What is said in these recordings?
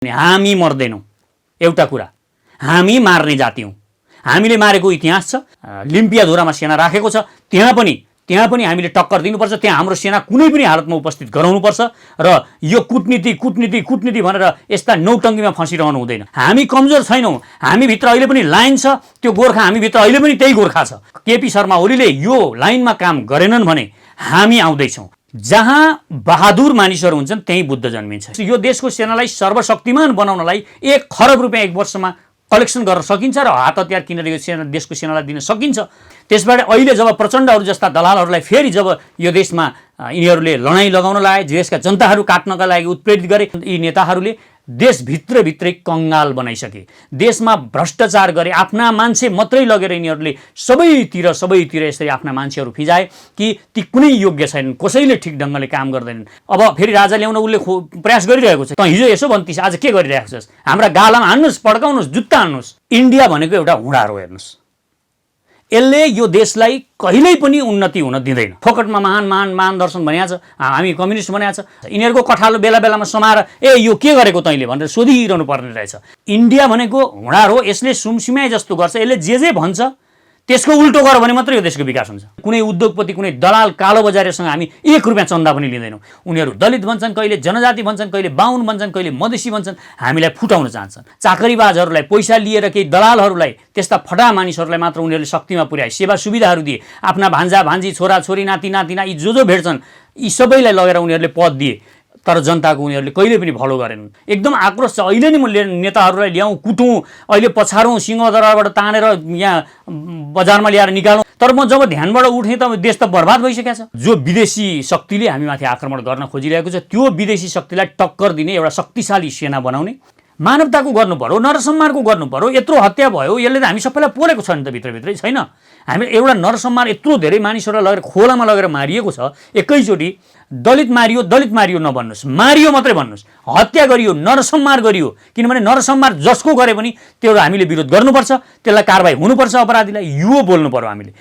हामी मर्दैनौँ। एउटा कुरा, हामी मार्ने जाति हौँ। हामीले मारेको इतिहास छ। लिम्पियाधुरामा सेना राखेको छ, त्यहाँ पनि हामीले टक्कर दिनुपर्छ। त्यहाँ हाम्रो सेना कुनै पनि हालतमा उपस्थित गराउनुपर्छ र यो कुटनीति भनेर यस्ता नौटङ्गीमा फँसिरहनु हुँदैन। हामी कमजोर छैनौँ। हामीभित्र अहिले पनि लाइन छ। त्यो गोर्खा हामीभित्र अहिले पनि त्यही गोर्खा छ। केपी शर्मा ओलीले यो लाइनमा काम गरेनन् भने हामी आउँदैछौँ। जहाँ बहादुर मानिसहरू हुन्छन् त्यही बुद्ध जन्मिन्छ। यो देशको सेनालाई सर्वशक्तिमान बनाउनलाई 1 खरब रुपियाँ 1 वर्षमा कलेक्सन गर्न सकिन्छ र हात हतियार किनेर यो देशको सेनालाई दिन सकिन्छ। त्यसबाट अहिले जब प्रचण्डहरू जस्ता दलालहरूलाई फेरि जब यो देशमा यिनीहरूले लडाइँ लगाउन लाए, देशका जनताहरू काट्नका लागि उत्प्रेरित गरे, यी नेताहरूले देशभित्रै कंगाल बनाइसके। देशमा भ्रष्टाचार गरे, आफ्ना मान्छे मात्रै लगेर यिनीहरूले सबैतिर यसरी आफ्ना मान्छेहरू फिजाए कि ती कुनै योग्य छैनन्, कसैले ठिक ढङ्गले काम गर्दैनन्। अब फेरि राजा ल्याउन उसले प्रयास गरिरहेको छ। त हिजो यसो भन्थिस्, आज के गरिरहेको छस्? हाम्रा गालामा हान्नुहोस्, पड्काउनुहोस्, जुत्ता हान्नुहोस्। इन्डिया भनेको एउटा हुँडारो हेर्नुहोस्। यसले यो देशलाई कहिल्यै पनि उन्नति हुन दिँदैन। फोकटमा महान दर्शन भनेको छ, हामी कम्युनिस्ट भनेको छ। यिनीहरूको कठालो बेला समाएर यो के गरेको तैँले भनेर सोधिरहनु पर्ने रहेछ। इन्डिया भनेको हुँडारो, यसले सुमसुम्याए जस्तो गर्छ। यसले जे भन्छ त्यसको उल्टो गर भने मात्रै यो देशको विकास हुन्छ। कुनै उद्योगपति, कुनै दलाल, कालो बजारीसँग हामी 1 रुपियाँ चन्दा पनि लिँदैनौँ। उनीहरू दलित भन्छन्, कहिले जनजाति भन्छन्, कहिले बाहुन भन्छन्, कहिले मधेसी भन्छन्, हामीलाई फुटाउन चाहन्छन्। चाकरीबाजहरूलाई पैसा लिएर केही दलालहरूलाई, त्यस्ता फटा मानिसहरूलाई मात्र उनीहरूले शक्तिमा पुर्याए, सेवा सुविधाहरू दिए। आफ्ना भान्जा भान्जी, छोरा छोरी, नाति नातिना यी जो भेट्छन् यी सबैलाई लगेर उनीहरूले पद दिए। तर जनताको उनीहरूले कहिले पनि भलो गरेनन्। एकदम आक्रोश छ। अहिले नि म नेताहरूलाई ल्याउँ, कुटौँ, अहिले पछारौँ, सिंहदरबारबाट तानेर यहाँ बजारमा ल्याएर निकालौँ। तर म जब ध्यानबाट उठेँ त देश त बर्बाद भइसकेको छ। जो विदेशी शक्तिले हामीमाथि आक्रमण गर्न खोजिरहेको छ, त्यो विदेशी शक्तिलाई टक्कर दिने एउटा शक्तिशाली सेना बनाउने, मानवताको गर्नु पर्यो, नरसंहारको गर्नु पर्यो। यत्रो हत्या भयो, यसले त हामी सबैलाई पोलेको छ नि त, भित्रभित्रै छैन। हामी एउटा नरसंहार, यत्रो धेरै मानिसहरूलाई लगेर खोलामा लगेर मारिएको छ। एकैचोटि दलित मारियो नभन्नुहोस्, मारियो मात्रै भन्नुहोस्। हत्या गरियो, नरसंहार गरियो। किनभने नरसंहार जसको गरे पनि त्यो हामीले विरोध गर्नुपर्छ, त्यसलाई कारबाही हुनुपर्छ, अपराधीलाई यो बोल्नु पर्यो हामीले।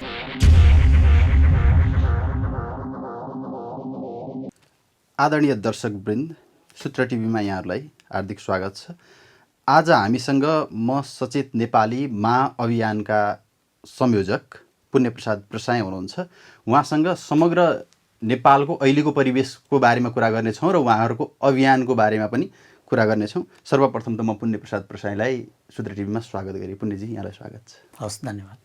आदरणीय दर्शकवृन्द, सूत्र टिभीमा यहाँहरूलाई हार्दिक स्वागत छ। आज हामीसँग म सचेत नेपाली महाअभियानका संयोजक पुण्यप्रसाद प्रसाई हुनुहुन्छ। उहाँसँग समग्र नेपालको अहिलेको परिवेशको बारेमा कुरा गर्नेछौँ र उहाँहरूको अभियानको बारेमा पनि कुरा गर्नेछौँ। सर्वप्रथम त म पुण्यप्रसाद प्रसाईलाई सूत्र टिभीमा स्वागत गरेँ। पुण्यजी, यहाँलाई स्वागत छ। हस्, धन्यवाद।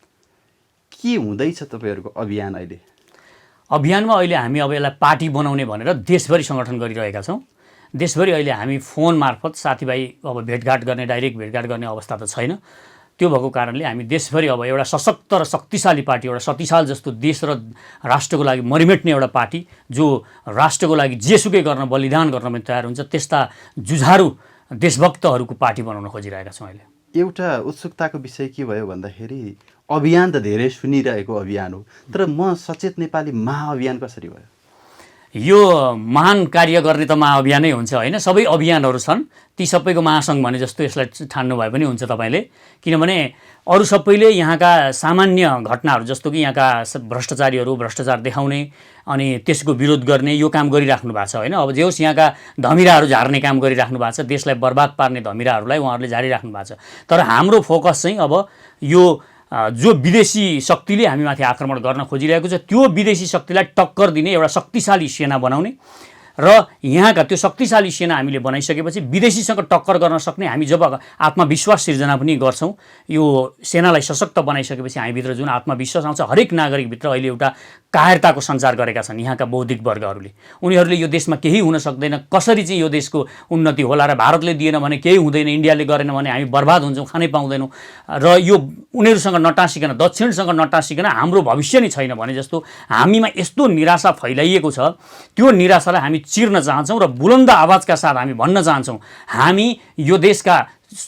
के हुँदैछ तपाईँहरूको अभियान अहिले? अभियानमा अहिले हामी अब यसलाई पार्टी बनाउने भनेर देशभरि सङ्गठन गरिरहेका छौँ। देशभरि अहिले हामी फोन मार्फत साथीभाइ अब डाइरेक्ट भेटघाट गर्ने अवस्था त छैन। त्यो भएको कारणले हामी देशभरि अब एउटा सशक्त र शक्तिशाली पार्टी, एउटा शक्तिशाल जस्तो देश र राष्ट्रको लागि मरिमेट्ने एउटा पार्टी, जो राष्ट्रको लागि जेसुकै गर्न, बलिदान गर्न पनि तयार हुन्छ, त्यस्ता जुझारु देशभक्तहरूको पार्टी बनाउन खोजिरहेका छौँ अहिले। एउटा उत्सुकताको विषय के भयो भन्दाखेरि अभियान त धेरै सुनिरहेको अभियान हो, तर म सचेत नेपाली महाअभियान कसरी भयो? यो महान कार्य गर्ने त महाअभियानै हुन्छ होइन। सबै अभियानहरू छन्, ती सबैको महासङ्घ भने जस्तो यसलाई ठान्नु भए पनि हुन्छ तपाईँले। किनभने अरू सबैले यहाँका सामान्य घटनाहरू, जस्तो कि यहाँका भ्रष्टाचारीहरू भ्रष्टाचार देखाउने अनि त्यसको विरोध गर्ने यो काम गरिराख्नु भएको छ होइन। अब जे होस्, यहाँका धमिराहरू झार्ने काम गरिराख्नु भएको छ, देशलाई बर्बाद पार्ने धमिराहरूलाई उहाँहरूले झारिराख्नु भएको छ। तर हाम्रो फोकस चाहिँ अब यो जो विदेशी शक्तिले हामीमाथि आक्रमण गर्न खोजिरहेको छ, त्यो विदेशी शक्तिलाई टक्कर दिने एउटा शक्तिशाली सेना बनाउने र यहाँका त्यो शक्तिशाली सेना हामीले बनाइसकेपछि विदेशीसँग टक्कर गर्न सक्ने हामी जब आत्मविश्वास सिर्जना पनि गर्छौँ, यो सेनालाई सशक्त बनाइसकेपछि हामीभित्र जुन आत्मविश्वास आउँछ, हरेक नागरिकभित्र अहिले एउटा कायरताको सञ्चार गरेका छन् यहाँका बौद्धिक वर्गहरूले। उनीहरूले यो देशमा केही हुन सक्दैन, कसरी चाहिँ यो देशको उन्नति होला र भारतले दिएन भने केही हुँदैन, इन्डियाले गरेन भने हामी बर्बाद हुन्छौँ, खानै पाउँदैनौँ, र यो उनीहरूसँग नटाँसिकन, दक्षिणसँग नटाँसिकन हाम्रो भविष्य नै छैन भने जस्तो हामीमा यस्तो निराशा फैलाइएको छ। त्यो निराशालाई हामी चिर्न चाहन्छौँ र बुलन्द आवाजका साथ हामी भन्न चाहन्छौँ, हामी यो देशका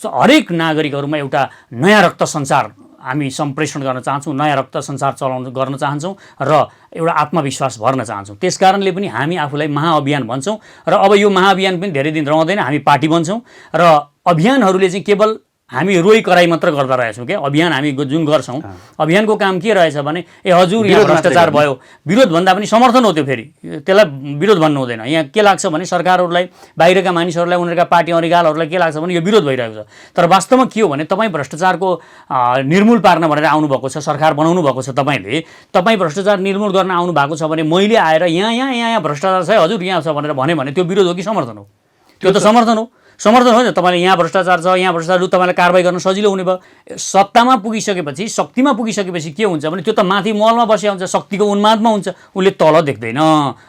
हरेक नागरिकहरूमा एउटा नयाँ रक्त सञ्चार हामी सम्प्रेषण गर्न चाहन्छौँ, नयाँ रक्त सञ्चार गर्न चाहन्छौँ र एउटा आत्मविश्वास भर्न चाहन्छौँ। त्यस कारणले पनि हामी आफूलाई महाअभियान भन्छौँ र अब यो महाअभियान पनि धेरै दिन रहँदैन, हामी पार्टी बन्छौँ र अभियानहरूले चाहिँ केवल हामी रोइ कराई मात्र गर्दा रहेछौँ क्या। अभियान हामी जुन गर्छौँ अभियानको काम के रहेछ भने हजुर यहाँ भ्रष्टाचार भयो, विरोध भन्दा पनि समर्थन हो त्यो। फेरि त्यसलाई विरोध भन्नु हुँदैन। यहाँ के लाग्छ भने सरकारहरूलाई, बाहिरका मानिसहरूलाई, उनीहरूका पार्टी अरिगालहरूलाई के लाग्छ भने यो विरोध भइरहेको छ। तर वास्तवमा के हो भने तपाईँ भ्रष्टाचारको निर्मूल पार्न भनेर आउनुभएको छ, सरकार बनाउनु भएको छ तपाईँले। तपाईँ भ्रष्टाचार निर्मूल गर्न आउनु भएको छ भने मैले आएर यहाँ भ्रष्टाचार छ हजुर यहाँ छ भनेर भने त्यो विरोध हो कि समर्थन हो? त्यो त समर्थन हो। समर्थन हो नि। तपाईँले यहाँ भ्रष्टाचार छ, यहाँ भ्रष्टाचार, तपाईँलाई कारबाही गर्न सजिलो हुने भयो। सत्तामा पुगिसकेपछि, शक्तिमा पुगिसकेपछि के हुन्छ भने त्यो त माथि महलमा बसेको हुन्छ, शक्तिको उन्मादमा हुन्छ। उसले तल देख्दैन,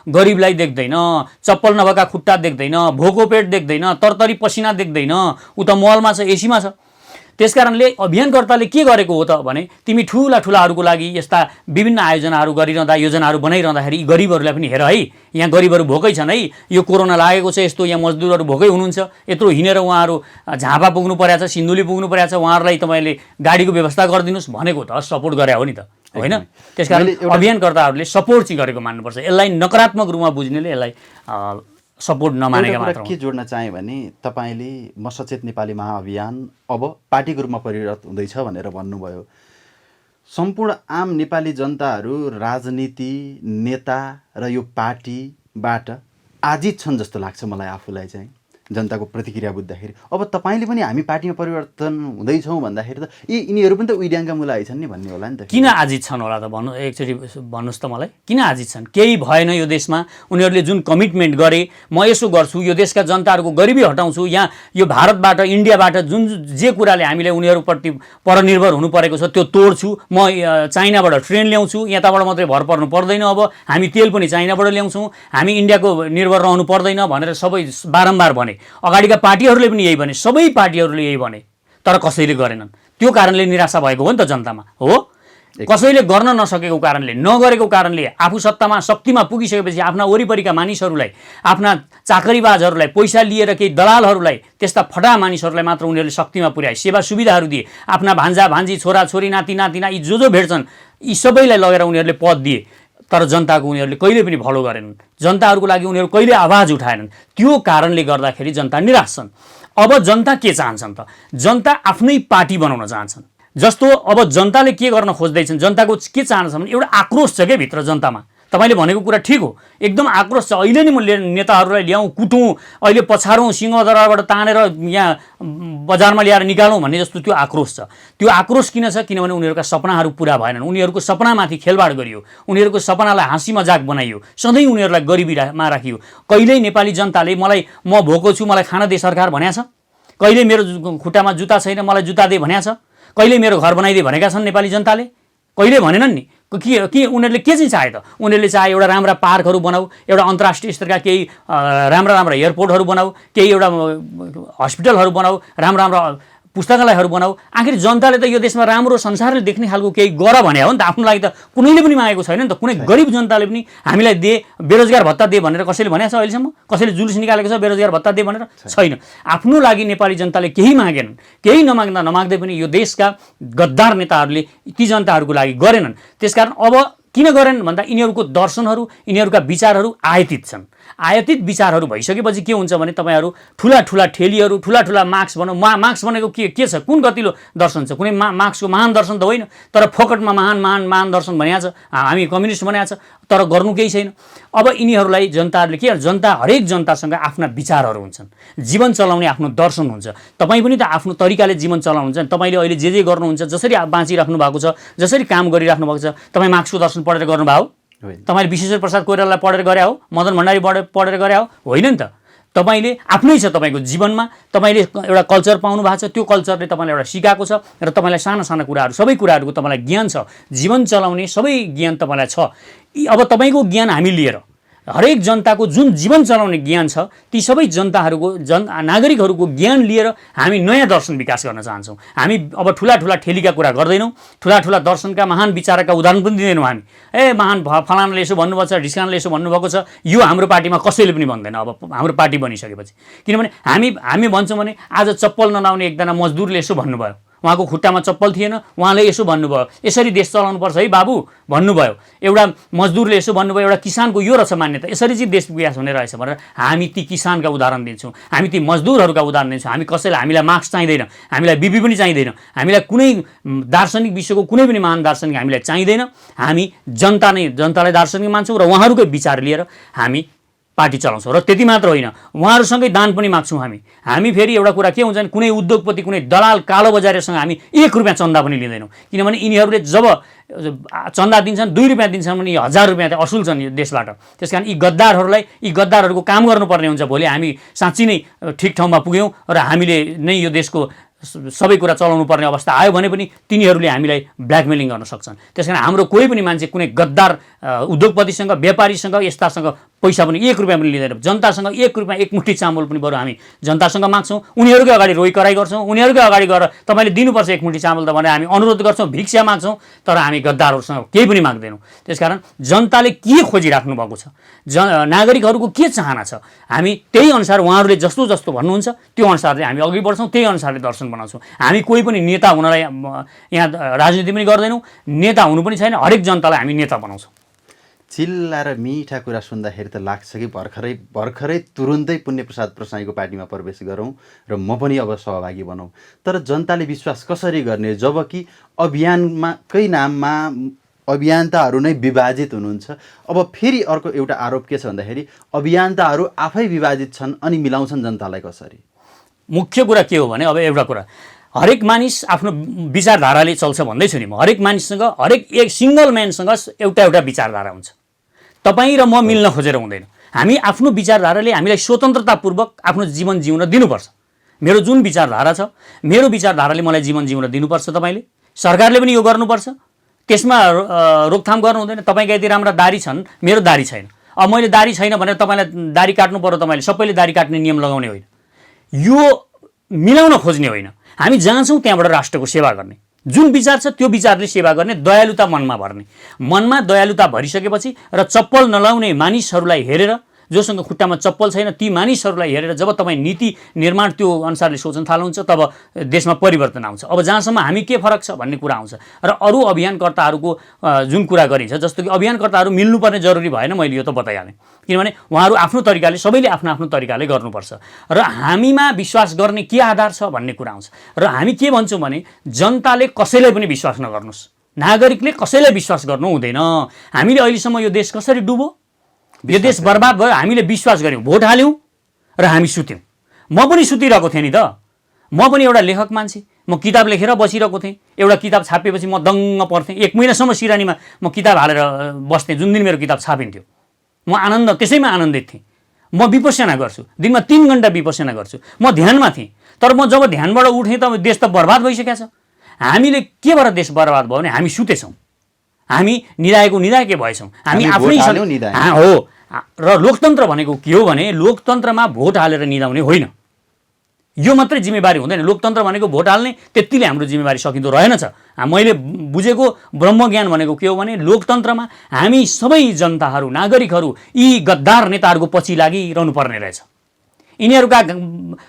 गरिबलाई देख्दैन, चप्पल नभएका खुट्टा देख्दैन, भोको पेट देख्दैन, तरतरी पसिना देख्दैन। ऊ त महलमा छ, एसीमा छ। त्यसकारणले अभियानकर्ताले के गरेको हो त भने तिमी ठुलाहरूको लागि यस्ता विभिन्न आयोजनाहरू गरिरहँदा, योजनाहरू बनाइरहँदाखेरि यी गरिबहरूलाई पनि हेर है, यहाँ गरिबहरू भोकै छन् है, यो कोरोना लागेको छ, यस्तो यहाँ मजदुरहरू भोकै हुनुहुन्छ, यत्रो हिँडेर उहाँहरू झापा पुग्नु परेको छ, सिन्धुली पुग्नु परेको छ, उहाँहरूलाई तपाईँले गाडीको व्यवस्था गरिदिनुहोस् भनेको त सपोर्ट गरे हो नि त, होइन? त्यसकारण अभियानकर्ताहरूले सपोर्ट चाहिँ गरेको मान्नुपर्छ। यसलाई नकारात्मक रूपमा बुझ्नेले यसलाई सपोर्ट नमानेका मात्र। के जोड्न चाहेँ भने तपाईँले म सचेत नेपाली महाअभियान अब पार्टीको रूपमा परिणत हुँदैछ भनेर भन्नुभयो। सम्पूर्ण आम नेपाली जनताहरू राजनीति, नेता र यो पार्टीबाट आजित छन् जस्तो लाग्छ मलाई आफूलाई चाहिँ, जनताको प्रतिक्रिया बुझ्दाखेरि। अब तपाईँले पनि हामी पार्टीमा परिवर्तन हुँदैछौँ भन्दाखेरि त यिनीहरू पनि त उइड्याङका मुला आइछन् नि भन्ने होला नि त। किन आजित छन् होला त भन्नु, एकचोटि भन्नुहोस् त मलाई, किन आजित छन्? केही भएन यो देशमा। उनीहरूले जुन कमिटमेन्ट गरे, म यसो गर्छु, यो देशका जनताहरूको गरिबी हटाउँछु, यहाँ यो भारतबाट, इन्डियाबाट जुन जे कुराले हामीले उनीहरूप्रति परनिर्भर हुनु परेको छ त्यो तोड्छु, म चाइनाबाट ट्रेन ल्याउँछु, यताबाट मात्रै भर पर्नु पर्दैन, अब हामी तेल पनि चाइनाबाट ल्याउँछौँ, हामी इन्डियाको निर्भर रहनु पर्दैन भनेर सबै बारम्बार भने। अगाडिका पार्टीहरूले पनि यही भने, सबै पार्टीहरूले यही भने, तर कसैले गरेनन्। त्यो कारणले निराशा भएको हो नि त जनतामा, हो? कसैले गर्न नसकेको कारणले, नगरेको कारणले आफू सत्तामा, शक्तिमा पुगिसकेपछि आफ्ना वरिपरिका मानिसहरूलाई, आफ्ना चाकरीबाजहरूलाई, पैसा लिएर केही दलालहरूलाई, त्यस्ता फटा मानिसहरूलाई मात्र उनीहरूले शक्तिमा पुर्याए, सेवा सुविधाहरू दिए। आफ्ना भान्जा भान्जी, छोराछोरी, नाति नातिना यी जो भेट्छन् यी सबैलाई लगेर उनीहरूले पद दिए। तर जनताको उनीहरूले कहिले पनि भलो गरेनन्, जनताहरूको लागि उनीहरू कहिले आवाज उठाएनन्। त्यो कारणले गर्दाखेरि जनता निराश छन्। अब जनता के चाहन्छन् त? जनता आफ्नै पार्टी बनाउन चाहन्छन्। जस्तो अब जनताले के गर्न खोज्दैछन्, जनताको के चाहन्छ भने एउटा आक्रोश छ क्या भित्र जनतामा। तपाईँले भनेको कुरा ठिक हो, एकदम आक्रोश छ। अहिले नै म नेताहरूलाई ल्याउँ, कुटौँ, अहिले पछारौँ, सिंहदरबारबाट तानेर यहाँ बजारमा ल्याएर निकालौँ भन्ने जस्तो त्यो आक्रोश छ। त्यो आक्रोश किन छ? किनभने उनीहरूका सपनाहरू पुरा भएनन्, उनीहरूको सपनामाथि खेलबाड गरियो, उनीहरूको सपनालाई हाँसी मजाक बनाइयो, सधैँ उनीहरूलाई गरिबीमा राखियो। कहिल्यै नेपाली जनताले मलाई म भोको छु मलाई खान दे सरकार भनेको छ? कहिले मेरो खुट्टामा जुत्ता छैन मलाई जुत्ता दे भनेको छ? कहिले मेरो घर बनाइदे भनेका छन् नेपाली जनताले? कहिले भनेनन् नि। के उनीहरूले के चाहिँ चाहे त? उनीहरूले चाहे एउटा राम्रा पार्कहरू बनाऊ, एउटा अन्तर्राष्ट्रिय स्तरका केही राम्रा एयरपोर्टहरू बनाऊ, केही एउटा हस्पिटलहरू बनाऊ, राम्रा पुस्तकालयहरू बनाऊ। आखिर जनताले त यो देशमा राम्रो संसारले देख्ने खालको केही गर भने हो नि त। आफ्नो लागि त कुनैले पनि मागेको छैन नि त। कुनै गरिब जनताले पनि हामीलाई दे, बेरोजगार भत्ता दे भनेर कसैले भनेको छ अहिलेसम्म? कसैले जुलुस निकालेको छ बेरोजगार भत्ता दे भनेर? छैन। आफ्नो लागि नेपाली जनताले केही मागेनन्। केही नमाग्दै पनि यो देशका गद्दार नेताहरूले ती जनताहरूको लागि गरेनन्। त्यसकारण अब किन गरेनन् भन्दा यिनीहरूको दर्शनहरू, यिनीहरूका विचारहरू आयातित छन्। आयातित विचारहरू भइसकेपछि के हुन्छ भने तपाईँहरू ठुला ठेलीहरू, ठुला मार्क्स भनौँ, मार्क्स भनेको के छ? कुन गतिलो दर्शन छ? कुनै मार्क्सको महान दर्शन त होइन, तर फोकटमा महान दर्शन भनेको छ, हामी कम्युनिस्ट भनेको छ, तर गर्नु केही छैन। अब यिनीहरूलाई जनताहरूले के, जनता हरेक जनतासँग आफ्ना विचारहरू हुन्छन्, जीवन चलाउने आफ्नो दर्शन हुन्छ। तपाईँ पनि त आफ्नो तरिकाले जीवन चलाउनुहुन्छ। तपाईँले अहिले जे गर्नुहुन्छ, जसरी बाँचिराख्नु भएको छ, जसरी काम गरिराख्नु भएको छ, तपाईँ मार्क्सको दर्शन पढेर गर्नुभयो? तपाईँले विश्वेश्वर प्रसाद कोइरालालाई पढेर गरे हो? मदन भण्डारी पढेर गरे हो? होइन नि त। तपाईँले आफ्नै छ, तपाईँको जीवनमा तपाईँले एउटा कल्चर पाउनु भएको छ, त्यो कल्चरले तपाईँलाई एउटा सिकाएको छ र तपाईँलाई साना कुराहरू, सबै कुराहरूको तपाईँलाई ज्ञान छ, जीवन चलाउने सबै ज्ञान तपाईँलाई छ। अब तपाईँको ज्ञान हामी लिएर हरेक जनताको जुन जीवन चलाउने ज्ञान छ, ती सबै जनताहरूको नागरिकहरूको ज्ञान लिएर हामी नयाँ दर्शन विकास गर्न चाहन्छौँ। हामी अब ठुला ठेलीका कुरा गर्दैनौँ, ठुला दर्शनका महान विचारका उदाहरण पनि दिँदैनौँ। हामी महान फलानाले यसो भन्नुभएको छ, ढिस्कानले यसो भन्नुभएको छ, यो हाम्रो पार्टीमा कसैले पनि भन्दैन। अब हाम्रो पार्टी बनिसकेपछि किनभने हामी भन्छौँ भने आज चप्पल नलाउने एकजना मजदुरले यसो भन्नुभयो, उहाँको खुट्टामा चप्पल थिएन, उहाँले यसो भन्नुभयो, यसरी देश चलाउनुपर्छ है बाबु भन्नुभयो। एउटा मजदुरले यसो भन्नुभयो, एउटा किसानको यो रहेछ मान्यता, यसरी चाहिँ देश विकास हुने रहेछ भनेर हामी ती किसानका उदाहरण दिन्छौँ, हामी ती मजदुरहरूका उदाहरण दिन्छौँ। हामी कसैलाई, हामीलाई मार्क्स चाहिँदैन, हामीलाई बिपी पनि चाहिँदैन, हामीलाई कुनै दार्शनिक विश्वको कुनै पनि महान दार्शनिक हामीलाई चाहिँदैन। हामी जनतालाई दार्शनिक मान्छौँ र उहाँहरूकै विचार लिएर हामी पार्टी चलाउँछौँ। र त्यति मात्र होइन, उहाँहरूसँगै दान पनि माग्छौँ हामी फेरि एउटा कुरा के हुन्छ भने कुनै उद्योगपति, कुनै दलाल, कालो बजारसँग हामी 1 रुपियाँ चन्दा पनि लिँदैनौँ। किनभने यिनीहरूले जब चन्दा दिन्छन् 2 रुपियाँ दिन्छन् भने 1000 रुपियाँ चाहिँ असुल छन् यो देशबाट। त्यस कारण यी गद्दारहरूको काम गर्नुपर्ने हुन्छ। भोलि हामी साँच्ची नै ठिक ठाउँमा पुग्यौँ र हामीले नै यो देशको सबै कुरा चलाउनु पर्ने अवस्था आयो भने पनि तिनीहरूले हामीलाई ब्ल्याकमेलिङ गर्न सक्छन्। त्यसकारण हाम्रो कोही पनि मान्छे कुनै गद्दार उद्योगपतिसँग, व्यापारीसँग, यस्तासँग पैसा पनि 1 रुपियाँ पनि लिँदैन। जनतासँग 1 रुपियाँ 1 मुठी चामल पनि बरु हामी जनतासँग माग्छौँ, उनीहरूकै अगाडि रोइ कराइ गर्छौँ, उनीहरूकै अगाडि गएर तपाईँले दिनुपर्छ 1 मुठी चामल त भनेर हामी अनुरोध गर्छौँ, भिक्षा माग्छौँ, तर हामी गद्दारहरूसँग केही पनि माग्दैनौँ। त्यसकारण जनताले के खोजिराख्नु भएको छ, नागरिकहरूको के चाहना छ, हामी त्यही अनुसार उहाँहरूले जस्तो जस्तो भन्नुहुन्छ त्यो अनुसारले हामी अघि बढ्छौँ, त्यही अनुसारले दर्शन बनाउँछौँ। हामी कोही पनि नेता हुनलाई यहाँ राजनीति पनि गर्दैनौँ, नेता हुनु पनि छैन, हरेक जनतालाई हामी नेता बनाउँछौँ। चिल्ला र मिठा कुरा सुन्दाखेरि त लाग्छ कि भर्खरै तुरुन्तै पुण्यप्रसाद प्रसाईको पार्टीमा प्रवेश गरौँ र म पनि अब सहभागी बनाऊँ। तर जनताले विश्वास कसरी गर्ने जबकि अभियानकै नाममा अभियन्ताहरू नै विभाजित हुनुहुन्छ। अब फेरि अर्को एउटा आरोप के छ भन्दाखेरि अभियन्ताहरू आफै विभाजित छन् अनि मिलाउँछन् जनतालाई कसरी? मुख्य कुरा के हो भने अब एउटा कुरा, हरेक मानिस आफ्नो विचारधाराले चल्छ भन्दैछु नि म। हरेक मानिससँग, हरेक एक सिङ्गल म्यानसँग एउटा विचारधारा हुन्छ। तपाईँ र म मिल्न खोजेर हुँदैन। हामी आफ्नो विचारधाराले हामीलाई स्वतन्त्रतापूर्वक आफ्नो जीवन जिउन दिनुपर्छ। मेरो जुन विचारधारा छ, मेरो विचारधाराले मलाई जीवन जिउन दिनुपर्छ। तपाईँले, सरकारले पनि यो गर्नुपर्छ। त्यसमा रोकथाम गर्नु हुँदैन। तपाईँका यति राम्रा दारी छन्, मेरो दारी छैन। अब मैले दारी छैन भनेर तपाईँलाई दारी काट्नु पर्यो, तपाईँले सबैले दारी काट्ने नियम लगाउने होइन। यो मिलाउन खोज्ने होइन। हामी जहाँ छौँ त्यहाँबाट राष्ट्रको सेवा गर्ने, जुन विचार छ त्यो विचारले सेवा गर्ने, दयालुता मनमा भर्ने। मनमा दयालुता भरिसकेपछि र चप्पल नलाउने मानिसहरूलाई हेरेर, जोसँग खुट्टामा चप्पल छैन ती मानिसहरूलाई हेरेर जब तपाईँ नीति निर्माण त्यो अनुसारले सोच्न थाल्नुहुन्छ तब देशमा परिवर्तन आउँछ। अब जहाँसम्म हामी के फरक छ भन्ने कुरा आउँछ। र अरू अभियानकर्ताहरूको जुन कुरा गरिन्छ, जस्तो कि अभियानकर्ताहरू मिल्नुपर्ने जरुरी भएन, मैले यो त बताइहालेँ। किनभने उहाँहरू आफ्नो तरिकाले, सबैले आफ्नो आफ्नो तरिकाले गर्नुपर्छ। र हामीमा विश्वास गर्ने के आधार छ भन्ने कुरा आउँछ। र हामी के भन्छौँ भने जनताले कसैलाई पनि विश्वास नगर्नुहोस्, नागरिकले कसैलाई विश्वास गर्नु हुँदैन। हामीले अहिलेसम्म यो देश कसरी डुबो, यो देश बर्बाद भयो, हामीले विश्वास गऱ्यौँ, भोट हाल्यौँ र हामी सुत्यौँ। म पनि सुतिरहेको थिएँ नि त। म पनि एउटा लेखक मान्छे, म किताब लेखेर बसिरहेको थिएँ। एउटा किताब छापिएपछि म दङ्ग पर्थेँ। 1 महिनासम्म सिरानीमा म किताब हालेर बस्थेँ। जुन दिन मेरो किताब छापिन्थ्यो म त्यसैमा आनन्दित थिएँ। म विपස්සना गर्छु, दिनमा 3 घण्टा विपස්සना गर्छु। म ध्यानमा थिएँ। तर म जब ध्यानबाट उठेँ त देश त बर्बाद भइसकेको छ। हामीले के भएर देश बर्बाद भयो भने हामी सुतेछौँ, हामी निदाएकै भएछौँ, हामी आफ्नै हो। र लोकतन्त्र भनेको के हो भने लोकतन्त्रमा भोट हालेर निदाउने होइन, यो मात्रै जिम्मेवारी हुँदैन। लोकतन्त्र भनेको भोट हाल्ने त्यतिले हाम्रो जिम्मेवारी सकिँदो रहेनछ। मैले बुझेको ब्रह्मज्ञान भनेको के हो भने लोकतन्त्रमा हामी सबै जनताहरू, नागरिकहरू यी गद्दार नेताहरूको पछि लागिरहनु पर्ने रहेछ, यिनीहरूका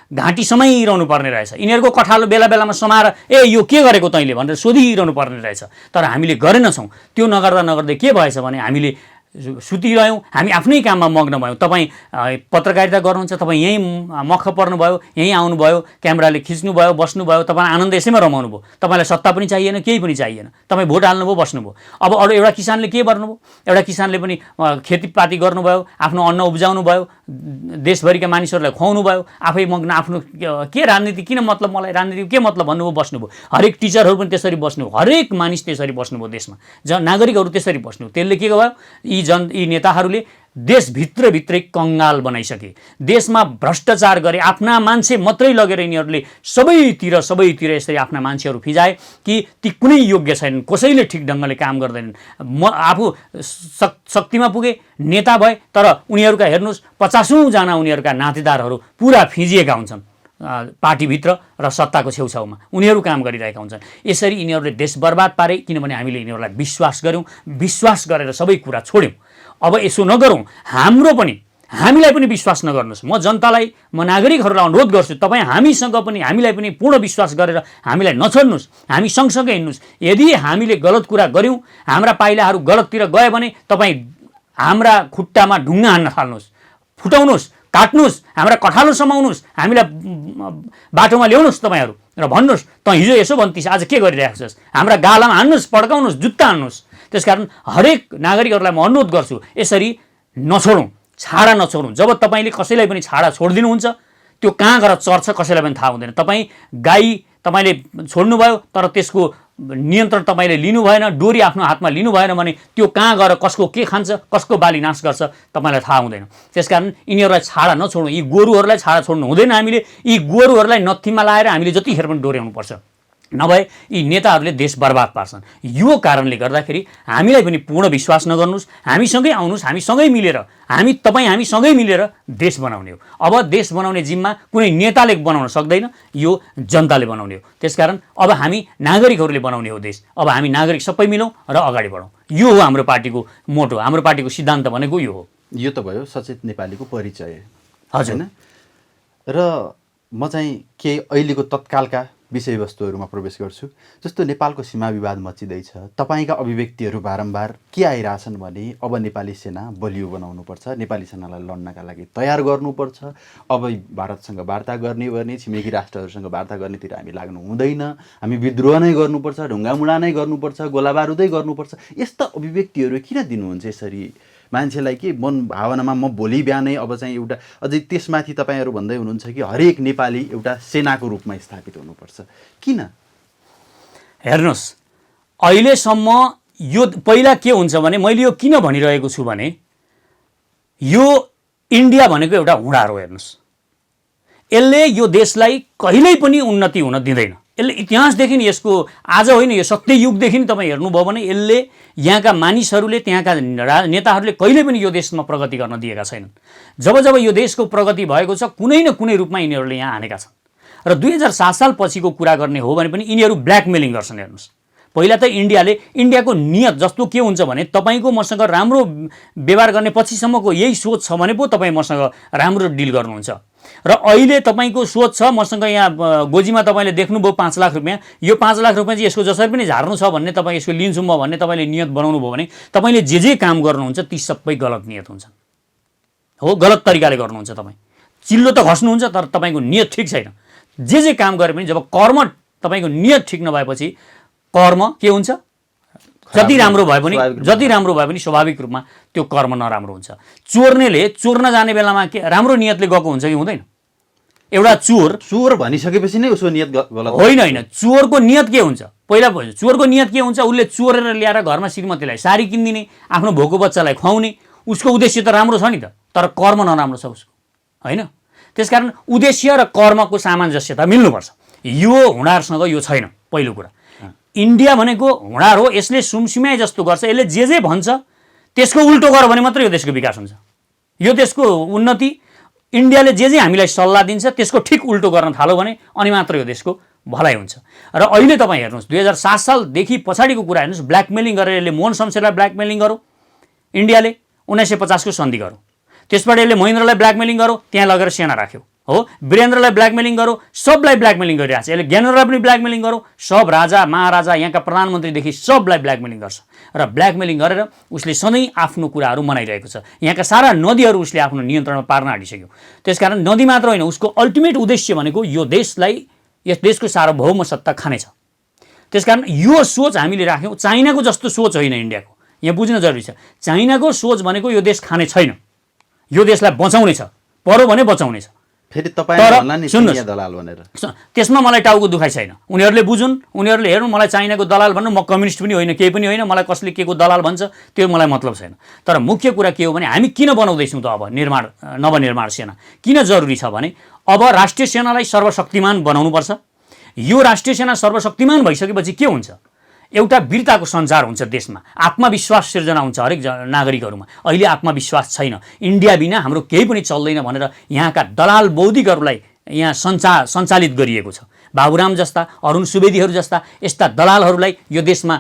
घाँटी समाइरहनु पर्ने रहेछ, यिनीहरूको कठालो बेला बेलामा समाएर यो के गरेको तैँले भनेर सोधिरहनु पर्ने रहेछ। तर हामीले गरेनछौँ। त्यो नगर्दै के भएछ भने हामीले सुतिरह्यौँ, हामी आफ्नै काममा मग्न भयौँ। तपाईँ पत्रकारिता गर्नुहुन्छ, तपाईँ यहीँ मख पर्नुभयो, यहीँ आउनुभयो, क्यामेराले खिच्नुभयो, बस्नुभयो, तपाईँ आनन्द यसैमा रमाउनु भयो। तपाईँलाई सत्ता पनि चाहिएन, केही पनि चाहिएन, तपाईँ भोट हाल्नुभयो, बस्नुभयो। अब अरू एउटा किसानले के गर्नुभयो, एउटा किसानले पनि खेतीपाती गर्नुभयो, आफ्नो अन्न उब्जाउनु भयो, देशभरिका मानिसहरूलाई खुवाउनु भयो, आफै मग्न। आफ्नो के राजनीति किन मतलब, मलाई राजनीति के मतलब भन्नुभयो, बस्नुभयो। हरेक टिचरहरू पनि त्यसरी बस्नुभयो, हरेक मानिस त्यसरी बस्नुभयो देशमा, नागरिकहरू त्यसरी बस्नुभयो। त्यसले के भयो, यी नेताहरूले देशभित्रै कंगाल बनाइसके, देशमा भ्रष्टाचार गरे, आफ्ना मान्छे मात्रै लगेर यिनीहरूले सबैतिर यसरी आफ्ना मान्छेहरू फिजाए कि ती कुनै योग्य छैनन्, कसैले ठिक ढङ्गले काम गर्दैनन्। म आफू शक्तिमा पुगे, नेता भए, तर उनीहरूका हेर्नुहोस् 50औं जना उनीहरूका नातेदारहरू पुरा फिजिएका हुन्छन् पार्टीभित्र र सत्ताको छेउछाउमा उनीहरू काम गरिरहेका हुन्छन्। यसरी यिनीहरूले देश बर्बाद पारे, किनभने हामीले यिनीहरूलाई विश्वास गऱ्यौँ, विश्वास गरेर सबै कुरा छोड्यौँ। अब यसो नगरौँ, हाम्रो पनि हामीलाई पनि विश्वास नगर्नुहोस्। म जनतालाई, म नागरिकहरूलाई अनुरोध गर्छु, तपाईँ हामीसँग पनि, हामीलाई पनि पूर्ण विश्वास गरेर हामीलाई नछोड्नुहोस्, हामी सँगसँगै हिँड्नुहोस्। यदि हामीले गलत कुरा गऱ्यौँ, हाम्रा पाइलाहरू गलततिर गयो भने तपाईँ हाम्रा खुट्टामा ढुङ्गा हान्न थाल्नुहोस्, फुटाउनुहोस्, काट्नुहोस्, हाम्रा कठालो समाउनुहोस्, हामीलाई बाटोमा ल्याउनुहोस् तपाईँहरू र भन्नुहोस् त हिजो यसो भन्थिस्, आज के गरिरहेको छस्, हाम्रा गालामा हान्नुहोस्, पड्काउनुहोस्, जुत्ता हान्नुहोस्। त्यसकारण हरेक नागरिकहरूलाई म अनुरोध गर्छु, यसरी नछोडौँ, छाडा नछोडौँ। जब तपाईँले कसैलाई पनि छाडा छोडिदिनुहुन्छ, त्यो कहाँ गएर चर्छ कसैलाई पनि थाहा हुँदैन। तपाईँ गाई तपाईँले छोड्नुभयो तर त्यसको नियन्त्रण तपाईँले लिनु भएन, डोरी आफ्नो हातमा लिनु भएन भने त्यो कहाँ गएर कसको के खान्छ, कसको बाली नाश गर्छ तपाईँलाई थाहा हुँदैन। त्यसकारण यिनीहरूलाई छाडा नछोडौँ, यी गोरुहरूलाई छाडा छोड्नु हुँदैन। हामीले यी गोरुहरूलाई नत्थीमा लाएर हामीले जतिखेर पनि डोर्याउनुपर्छ, नभए यी नेताहरूले देश बर्बाद पार्छन्। यो कारणले गर्दाखेरि हामीलाई पनि पूर्ण विश्वास नगर्नुहोस्, हामीसँगै आउनुहोस्, हामीसँगै मिलेर, हामीसँगै मिलेर देश बनाउने हो। अब देश बनाउने जिम्मा कुनै नेताले बनाउन सक्दैन, यो जनताले बनाउने हो। त्यसकारण अब हामी नागरिकहरूले बनाउने हो देश। अब हामी नागरिक सबै मिलौँ र अगाडि बढौँ। यो हो हाम्रो पार्टीको मोटो, हाम्रो पार्टीको सिद्धान्त भनेको यो हो। यो त भयो सचेत नेपालीको परिचय। हजुर। होइन र म चाहिँ केही अहिलेको तत्कालका विषयवस्तुहरूमा प्रवेश गर्छु। जस्तो नेपालको सीमा विवाद मचिँदैछ, तपाईँका अभिव्यक्तिहरू बारम्बार के आइरहेछन् भने अब नेपाली सेना बलियो बनाउनुपर्छ, नेपाली सेनालाई लड्नका लागि तयार गर्नुपर्छ, अब भारतसँग वार्ता गर्ने छिमेकी राष्ट्रहरूसँग वार्ता गर्नेतिर हामी लाग्नु हुँदैन, हामी विद्रोह नै गर्नुपर्छ, ढुङ्गामुढा नै गर्नुपर्छ, गोलाबारुदै गर्नुपर्छ। यस्ता अभिव्यक्तिहरू किन दिनुहुन्छ यसरी मान्छेलाई? कि मन भावनामा म भोलि बिहानै अब चाहिँ एउटा अझै त्यसमाथि तपाईँहरू भन्दै हुनुहुन्छ कि हरेक नेपाली एउटा सेनाको रूपमा स्थापित हुनुपर्छ, किन? हेर्नुहोस्, अहिलेसम्म यो पहिला के हुन्छ भने, मैले यो किन भनिरहेको छु भने, यो इन्डिया भनेको एउटा हुँडारो। हेर्नुहोस्, यसले यो देशलाई कहिल्यै पनि उन्नति हुन दिँदैन। यसले इतिहासदेखि यसको, आज होइन यो सत्ययुगदेखि तपाईँ हेर्नुभयो भने यसले यहाँका मानिसहरूले, त्यहाँका नेताहरूले कहिले पनि यो देशमा प्रगति गर्न दिएका छैनन्। जब जब यो देशको प्रगति भएको छ, कुनै न कुनै रूपमा यिनीहरूले यहाँ हानेका छन्। र 2007 साल पछिको कुरा गर्ने हो भने पनि यिनीहरू ब्ल्याकमेलिङ गर्छन्। हेर्नुहोस्, पहिला त इन्डियाको नियत जस्तो के हुन्छ भने, तपाईँको मसँग राम्रो व्यवहार गर्ने पछिसम्मको यही सोच छ भने पो तपाईँ मसँग राम्रो डिल गर्नुहुन्छ। र अहिले तपाईँको सोच छ, मसँग यहाँ गोजीमा तपाईँले देख्नुभयो 5 लाख रुपियाँ, यो 5 लाख रुपियाँ चाहिँ यसको जसरी पनि झार्नु छ भन्ने, तपाईँ यसको लिन्छु म भन्ने तपाईँले नियत बनाउनु भयो भने, तपाईँले जे काम गर्नुहुन्छ ती सबै गलत नियत हुन्छन्। हो, गलत तरिकाले गर्नुहुन्छ। तपाईँ चिल्लो त घस्नुहुन्छ तर तपाईँको नियत ठिक छैन। जे काम गरे पनि जब कर्म तपाईँको नियत ठिक नभएपछि कर्म के हुन्छ, जति राम्रो भए पनि स्वाभाविक रूपमा त्यो कर्म नराम्रो हुन्छ। चोर्नेले चोर्न जाने बेलामा के राम्रो नियतले गएको हुन्छ कि हुँदैन? एउटा चोर भनिसकेपछि नै उसको नियत गलत होइन। चोरको नियत के हुन्छ? पहिला चोरको नियत के हुन्छ? उसले चोरेर ल्याएर घरमा श्रीमतीलाई साडी किनिदिने, आफ्नो भोको बच्चालाई खुवाउने, उसको उद्देश्य त राम्रो छ नि त, तर कर्म नराम्रो छ उसको, होइन? त्यसकारण उद्देश्य र कर्मको सामञ्जस्यता मिल्नुपर्छ। यो हुँडारसँग यो छैन। पहिलो कुरा, इन्डिया भनेको हुँडार हो, यसले सुमसुम्याए जस्तो गर्छ, यसले जे भन्छ त्यसको उल्टो गर भने मात्रै यो देशको विकास हुन्छ, यो देशको उन्नति। इन्डियाले जे हामीलाई सल्लाह दिन्छ त्यसको ठिक उल्टो गर्न थाल्यो भने अनि मात्र यो देशको भलाइ हुन्छ। र अहिले तपाईँ हेर्नुहोस्, 2007 सालदेखि पछाडिको कुरा हेर्नुहोस्, ब्ल्याकमेलिङ गरेर यसले मोहन शमशेरलाई ब्ल्याकमेलिङ गरौँ, इन्डियाले 1950 को सन्धि गरौँ, त्यसबाट यसले महेन्द्रलाई ब्ल्याकमेलिङ गरौँ, त्यहाँ लगेर सेना राख्यो। हो, वीरेन्द्रलाई ब्ल्याकमेलिङ गरौँ, सबलाई ब्ल्याकमेलिङ गरिरहेको छ। यसले ज्ञानेन्द्रलाई पनि ब्ल्याकमेलिङ गरौँ, सब राजा महाराजा यहाँका प्रधानमन्त्रीदेखि सबलाई ब्ल्याकमेलिङ गर्छ। र ब्ल्याकमेलिङ गरेर उसले सधैँ आफ्नो कुराहरू मनाइरहेको छ। यहाँका सारा नदीहरू उसले आफ्नो नियन्त्रणमा पार्न आँटिसक्यो। त्यसकारण नदी मात्र होइन, उसको अल्टिमेट उद्देश्य भनेको यो देशलाई, यस देशको सार्वभौम सत्ता खानेछ। त्यसकारण यो सोच हामीले राख्यौँ। चाइनाको जस्तो सोच होइन इन्डियाको, यहाँ बुझ्न जरुरी छ। चाइनाको सोच भनेको यो देश खाने छैन, यो देशलाई बचाउने छ, परो भने बचाउने छ। फेरि तपाईँ सुन्नुहोस् दलाल भनेर, त्यसमा मलाई टाउको दुखाइ छैन। उनीहरूले बुझुन्, उनीहरूले हेर्नु, मलाई चाइनाको दलाल भन्नु, म कम्युनिस्ट पनि होइन, केही पनि होइन, मलाई कसले के को दलाल भन्छ त्यो मलाई मतलब छैन। तर मुख्य कुरा के हो भने, हामी किन बनाउँदैछौँ त अब नवनिर्माण सेना? किन जरुरी छ भने, अब राष्ट्रिय सेनालाई सर्वशक्तिमान बनाउनुपर्छ। यो राष्ट्रिय सेना सर्वशक्तिमान भइसकेपछि के हुन्छ? एउटा वीरताको सञ्चार हुन्छ देशमा, आत्मविश्वास सिर्जना हुन्छ हरेक नागरिकहरूमा। अहिले आत्मविश्वास छैन। इन्डिया बिना हाम्रो केही पनि चल्दैन भनेर यहाँका दलाल बौद्धिकहरूलाई यहाँ सञ्चालित गरिएको छ। बाबुराम जस्ता, अरुण सुवेदीहरू जस्ता यस्ता दलालहरूलाई यो देशमा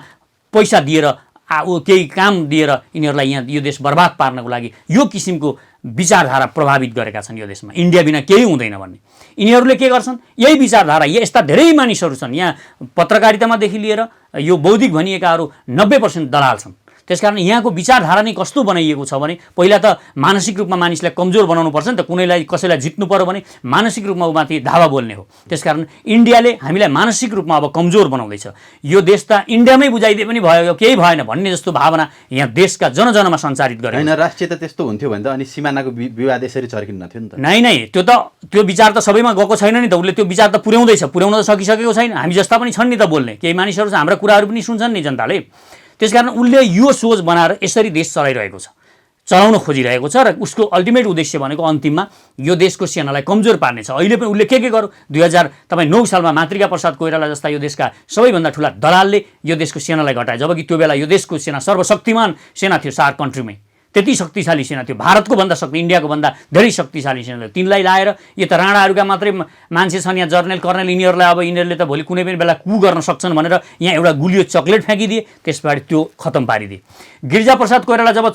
पैसा दिएर केही काम दिएर यिनीहरूलाई यहाँ यो देश बर्बाद पार्नको लागि यो किसिमको विचारधारा प्रभावित गरेका छन् यो देशमा, इन्डिया बिना केही हुँदैन भन्ने। यिनीहरूले के गर्छन्, यही विचारधारा, यस्ता धेरै मानिसहरू छन् यहाँ पत्रकारितामादेखि लिएर यो बौद्धिक भनिएकाहरू 90% दलाल छन्। त्यसकारण यहाँको विचारधारा नै कस्तो बनाइएको छ भने पहिला त मानसिक रूपमा मानिसलाई कमजोर बनाउनुपर्छ नि त, कुनैलाई कसैलाई जित्नु पर्यो भने मानसिक रूपमा माथि धावा बोल्ने हो। त्यसकारण इन्डियाले हामीलाई मानसिक रूपमा अब कमजोर बनाउँदैछ। यो देश त इन्डियामै बुझाइदिए पनि भयो, केही भएन भन्ने जस्तो भावना यहाँ देशका जनजनमा सञ्चारित गर्यो। होइन, राष्ट्रियता त्यस्तो हुन्थ्यो भने त अनि सिमानाको विवाद यसरी चर्किन्न थियो नि त। नै त्यो विचार त सबैमा गएको छैन नि त, उसले त्यो विचार त पुर्याउन त सकिसकेको छैन। हामी जस्ता पनि छन् नि त बोल्ने, केही मानिसहरू हाम्रा कुराहरू पनि सुन्छन् नि जनताले। त्यसकारण उसले यो सोच बनाएर यसरी देश चलाइरहेको छ, चलाउन खोजिरहेको छ र उसको अल्टिमेट उद्देश्य भनेको अन्तिममा यो देशको सेनालाई कमजोर पार्ने छ। अहिले पनि उसले के गर्यो, 2009 सालमा मातृका प्रसाद कोइराला जस्ता यो देशका सबैभन्दा ठुला दलालले यो देशको सेनालाई घटाए, जबकि त्यो बेला यो देशको सेना सर्वशक्तिमान सेना थियो सार्क कन्ट्रीमै, त्यति शक्तिशाली सेना थियो, भारतको भन्दा इन्डियाको भन्दा धेरै शक्तिशाली सेना थियो। तिनलाई लाएर यो त राणाहरूका मात्रै मान्छे छन् यहाँ, जर्नल कर्नेल, यिनीहरूलाई अब यिनीहरूले त भोलि कुनै पनि बेला कु गर्न सक्छन् भनेर यहाँ एउटा गुलियो चक्लेट फ्याँकिदिए, त्यसबाट त्यो खतम पारिदिए। गिरिजाप्रसाद कोइराला जब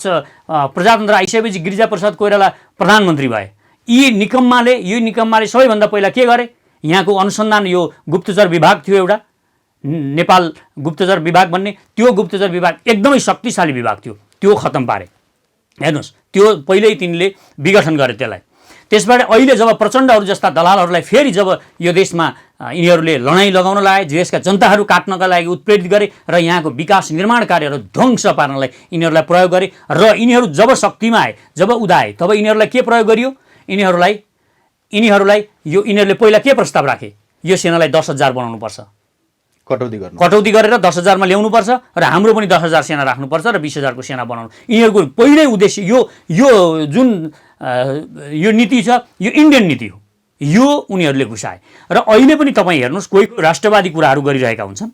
प्रजातन्त्र आइसकेपछि गिरिजाप्रसाद कोइराला प्रधानमन्त्री भए, यो निकम्माले सबैभन्दा पहिला के गरे, यहाँको अनुसन्धान यो गुप्तचर विभाग थियो एउटा, नेपाल गुप्तचर विभाग भन्ने, त्यो गुप्तचर विभाग एकदमै शक्तिशाली विभाग थियो, त्यो खतम पारे। हेर्नुहोस्, त्यो पहिल्यै तिनले विघटन गरे त्यसलाई। त्यसबाट अहिले जब प्रचण्डहरू जस्ता दलालहरूलाई फेरि जब यो देशमा यिनीहरूले लडाइँ लगाउन लाए, देशका जनताहरू काट्नका लागि उत्प्रेरित गरे र यहाँको विकास निर्माण कार्यहरू ध्वंस पार्नलाई यिनीहरूलाई प्रयोग गरे र यिनीहरू जब शक्तिमा आए, जब उदाए, तब यिनीहरूलाई के प्रयोग गरियो, यिनीहरूले पहिला के प्रस्ताव राखे, यो सेनालाई 10,000 बनाउनुपर्छ, कटौती गरेर 10,000मा ल्याउनुपर्छ र हाम्रो पनि 10,000 सेना राख्नुपर्छ र 20,000 को सेना बनाउनु। यिनीहरूको पहिल्यै उद्देश्य यो जुन यो नीति छ यो इन्डियन नीति हो, यो उनीहरूले घुसाए। र अहिले पनि तपाईँ हेर्नुहोस्, कोही राष्ट्रवादी कुराहरू गरिरहेका हुन्छन्।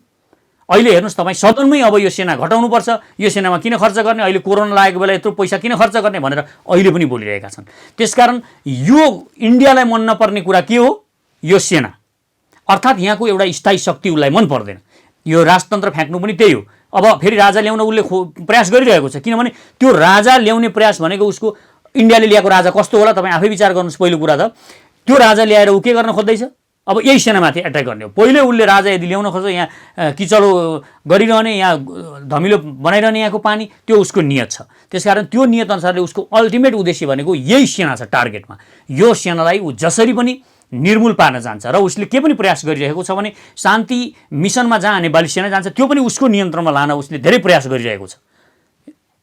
अहिले हेर्नुहोस्, तपाईँ सदनमै अब यो सेना घटाउनुपर्छ, यो सेनामा किन खर्च गर्ने, अहिले कोरोना लागेको बेला यत्रो पैसा किन खर्च गर्ने भनेर अहिले पनि बोलिरहेका छन्। त्यसकारण यो इन्डियालाई मन नपर्ने कुरा के हो, यो सेना, अर्थात् यहाँको एउटा स्थायी शक्ति उसलाई मन पर्दैन। यो राजतन्त्र फ्याँक्नु पनि त्यही हो। अब फेरि राजा ल्याउन उसले प्रयास गरिरहेको छ, किनभने त्यो राजा ल्याउने प्रयास भनेको उसको इन्डियाले ल्याएको राजा कस्तो होला तपाईँ आफै विचार गर्नुहोस्। पहिलो कुरा त त्यो राजा ल्याएर ऊ के गर्न खोज्दैछ, अब यही सेनामाथि एट्याक गर्ने हो। पहिले उसले राजा यदि ल्याउन खोज्छ, यहाँ किचलो गरिरहने, यहाँ धमिलो बनाइरहने यहाँको पानी, त्यो उसको नियत छ। त्यसकारण त्यो नियत अनुसारले उसको अल्टिमेट उद्देश्य भनेको यही सेना छ टार्गेटमा। यो सेनालाई ऊ जसरी पनि निर्मूल पार्न जान्छ र उसले के पनि प्रयास गरिरहेको छ भने शान्ति मिसनमा जहाँ नेपाली सेना जान्छ त्यो पनि उसको नियन्त्रणमा लान उसले धेरै प्रयास गरिरहेको छ।